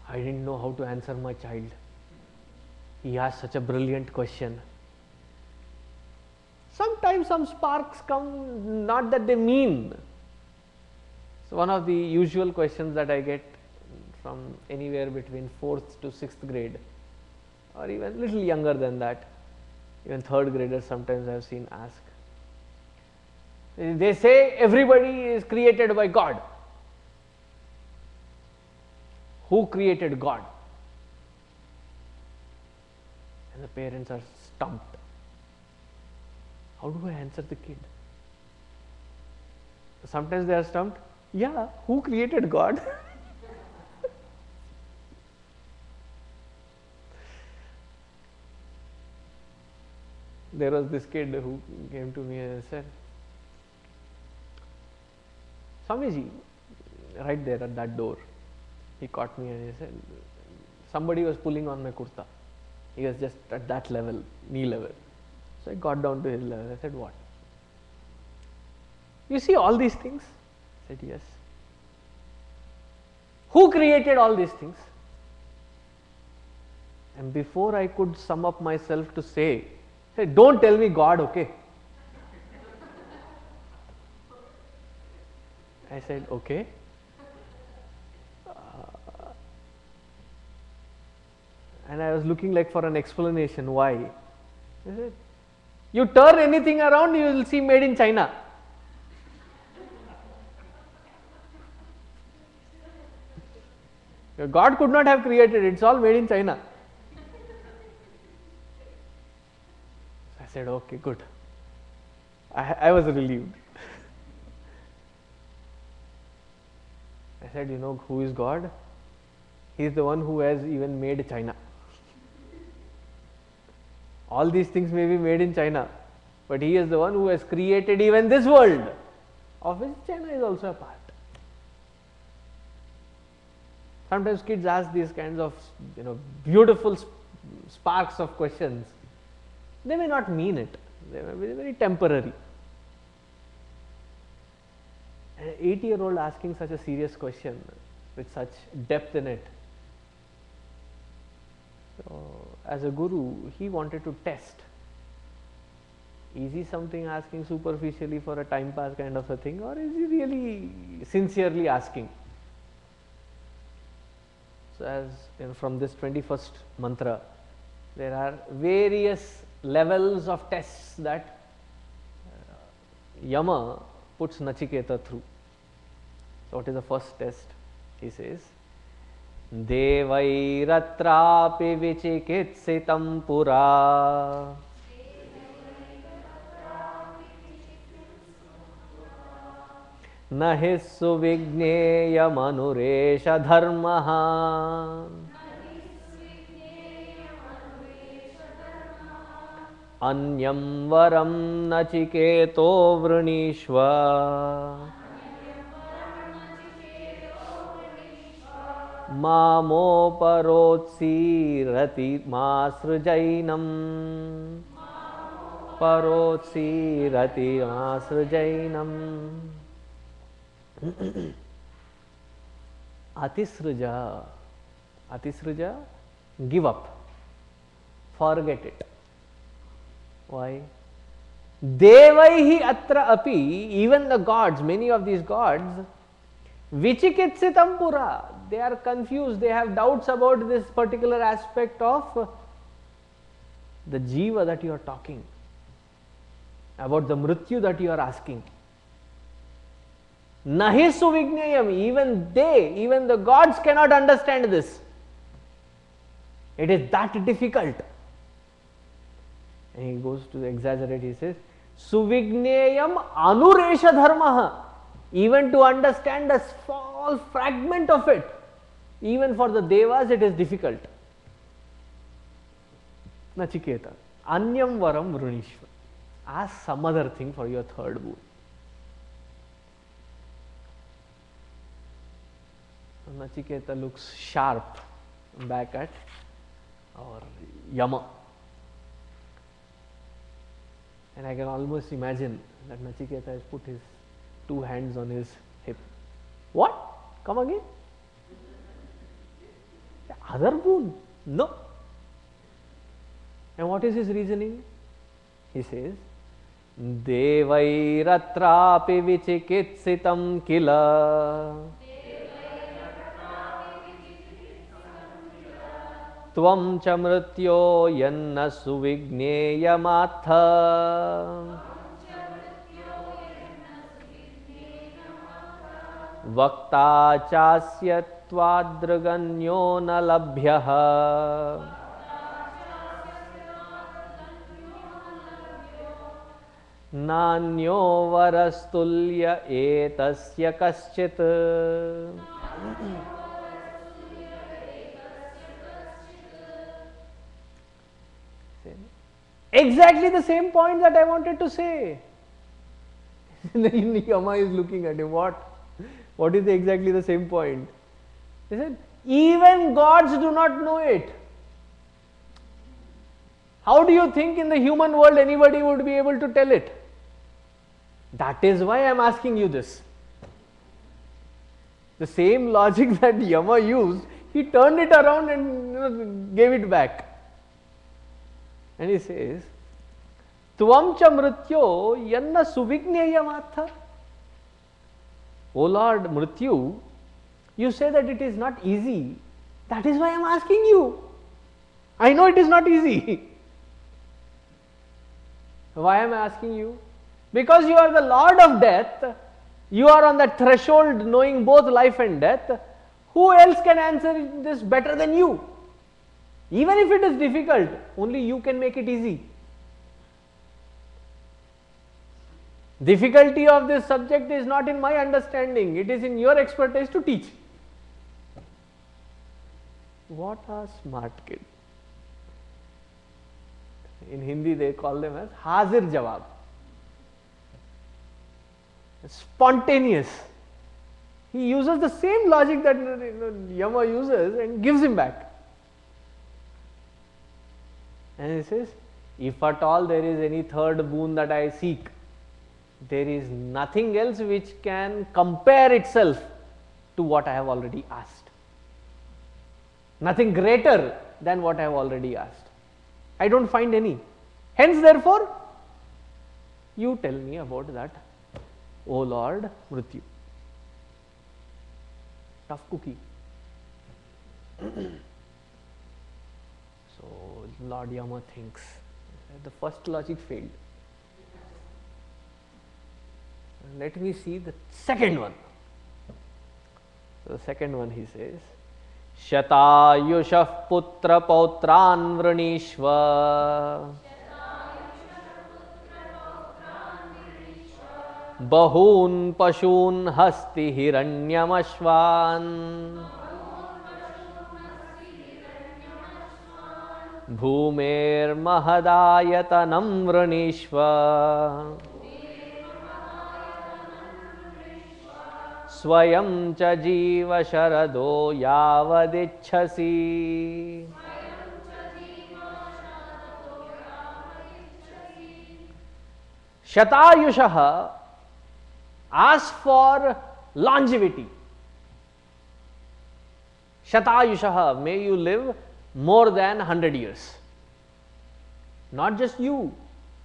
I didn't know how to answer my child. He asked such a brilliant question. Sometimes some sparks come, not that they mean. So one of the usual questions that I get from anywhere between 4th to 6th grade, or even little younger than that, even 3rd graders sometimes I have seen ask. They say everybody is created by God. Who created God? And the parents are stumped. How do I answer the kid? Sometimes they are stumped. Yeah, who created God? There was this kid who came to me and said, Swamiji, right there at that door, he caught me and he said, somebody was pulling on my kurta. He was just at that level, knee level. So I got down to his level. I said, what? You see all these things? I said, yes. Who created all these things? And before I could sum up myself to say, don't tell me God, okay? I said, okay. And I was looking like for an explanation. Why? I said, you turn anything around, you will see made in China. God could not have created it, it's all made in China. I said, okay, good. I was relieved. I said, you know who is God? He is the one who has even made China. All these things may be made in China, but he is the one who has created even this world, of which China is also a part. Sometimes kids ask these kinds of, beautiful sparks of questions. They may not mean it. They may be very temporary. An 8-year-old asking such a serious question with such depth in it. So, as a guru, he wanted to test. Is he something asking superficially for a time pass kind of a thing, or is he really sincerely asking? So, as from this 21st mantra, there are various levels of tests that Yama puts Nachiketa through. So, what is the first test? He says, Devairatrapi vichikitsitam pura nahi suvigneyamanuresa dharmaha anyam varam nachiketo vrinishva Mamoparotsirati masrujainam Parotsirati masrujainam Atisruja. Atisruja, give up. Forget it. Why? Devaihi atra api, even the gods, many of these gods, Vichikitsitam pura, they are confused, they have doubts about this particular aspect of the jiva that you are talking, about the mrityu that you are asking. Nahi suvignayam, even the gods cannot understand this. It is that difficult. And he goes to exaggerate, he says, suvignayam anuresha dharmaha. Even to understand a small fragment of it, even for the devas, it is difficult. Nachiketa, anyam varam vrunishva. Ask some other thing for your third boon. Nachiketa looks sharp back at our Yama. And I can almost imagine that Nachiketa has put his 2 hands on his hip. What? Come again? The other boon? No. And what is his reasoning? He says, Devairatrapi vichikitsitam kila Tvam cha mrityo yanna suvigneyyamatha Vakta chasya tvadraganyo na labhyah Nanyo varastulya etasya kaschit. Exactly the same point that I wanted to say. Yama is looking at him. What is exactly the same point? He said, even gods do not know it. How do you think in the human world anybody would be able to tell it? That is why I am asking you this. The same logic that Yama used, he turned it around and gave it back. And he says, Tvam cha mrityo yanna suvigneyyamatha. O Lord Mrityu, you say that it is not easy. That is why I am asking you. I know it is not easy. Why am I asking you? Because you are the Lord of death, you are on that threshold knowing both life and death. Who else can answer this better than you? Even if it is difficult, only you can make it easy. Difficulty of this subject is not in my understanding, it is in your expertise to teach. What a smart kid. In Hindi they call them as Hazir Jawab. Spontaneous. He uses the same logic that Yama uses and gives him back. And he says, if at all there is any third boon that I seek, there is nothing else which can compare itself to what I have already asked. Nothing greater than what I have already asked. I don't find any. Hence, therefore, you tell me about that, O Lord Mrityu. Tough cookie. So, Lord Yama thinks the first logic failed. Let me see the second one. So, the second one he says, Shatayushah putra pautran vranishva Bahun pashun hasti hiranyamashvan Bhumer mahadayatanam vranishva Swayam cha jiva sharado yavadichhasi. Shatayushaha, ask for longevity. Shatayushaha, may you live more than 100 years. Not just you.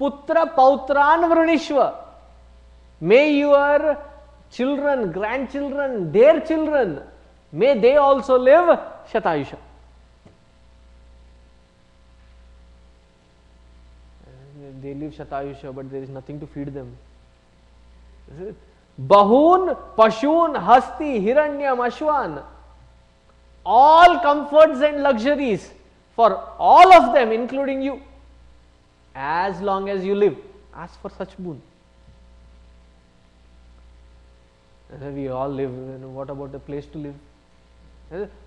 Putra pautran vranishva. May your children, grandchildren, their children, may they also live Shatayusha. They live Shatayusha, but there is nothing to feed them. Bahun, Pashun, Hasti, Hiranyam, Ashwan. All comforts and luxuries for all of them, including you. As long as you live, ask for such boon. We all live, what about a place to live?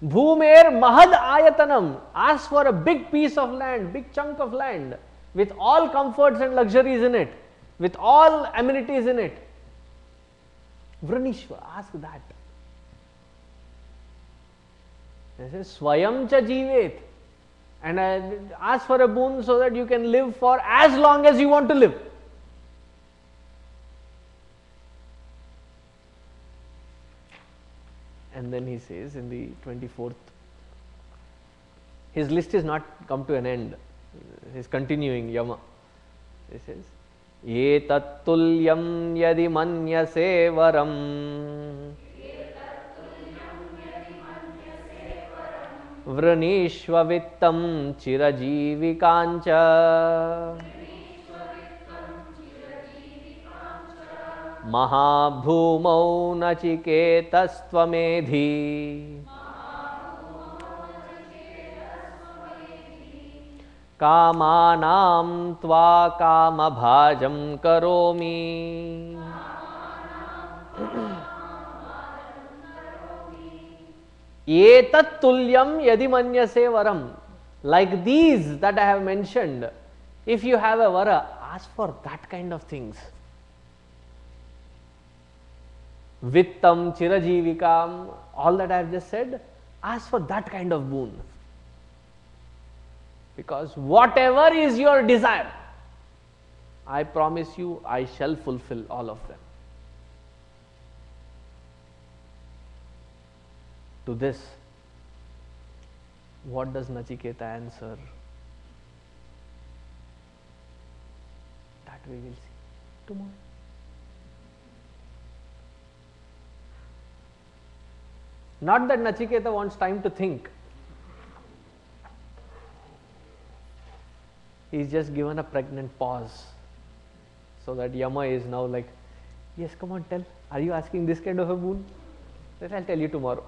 Bhumer mahad ayatanam, ask for a big piece of land, big chunk of land, with all comforts and luxuries in it, with all amenities in it. Vranishva, ask that. They say, Swayam cha jivet, and ask for a boon so that you can live for as long as you want to live. And then he says in the 24th, his list is not come to an end. He's continuing Yama. This is Etattullyam yadi manyase varam Vranishva vittam chirajivikancha Mahabhumau nachiketastvamedhi Kamanam tva kamabhajam karomi. Etat tulyam yadi manyase varam. Like these that I have mentioned, if you have a vara, ask for that kind of things. Vittam, chirajivikam, all that I have just said, ask for that kind of boon. Because whatever is your desire, I promise you, I shall fulfill all of them. To this, what does Nachiketa answer? That we will see tomorrow. Not that Nachiketa wants time to think. He is just given a pregnant pause, so that Yama is now like, yes, come on, tell. Are you asking this kind of a boon? Then I'll tell you tomorrow.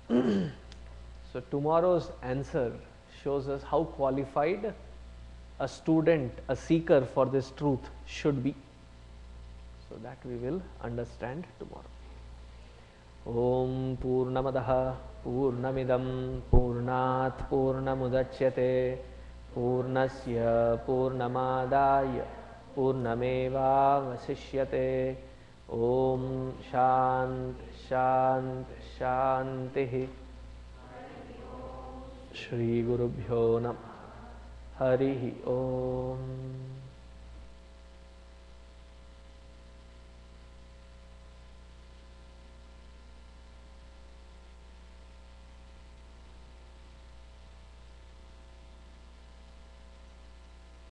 So tomorrow's answer shows us how qualified a student, a seeker for this truth should be. So that we will understand tomorrow. Om Purnamadaha Purnamidam Purnat Purnamudachyate Purnasya Purnamadaya Purnameva Vasishyate. Om Shant Shant Shantihi. Shri Gurubhyo Namah. Harihi Om.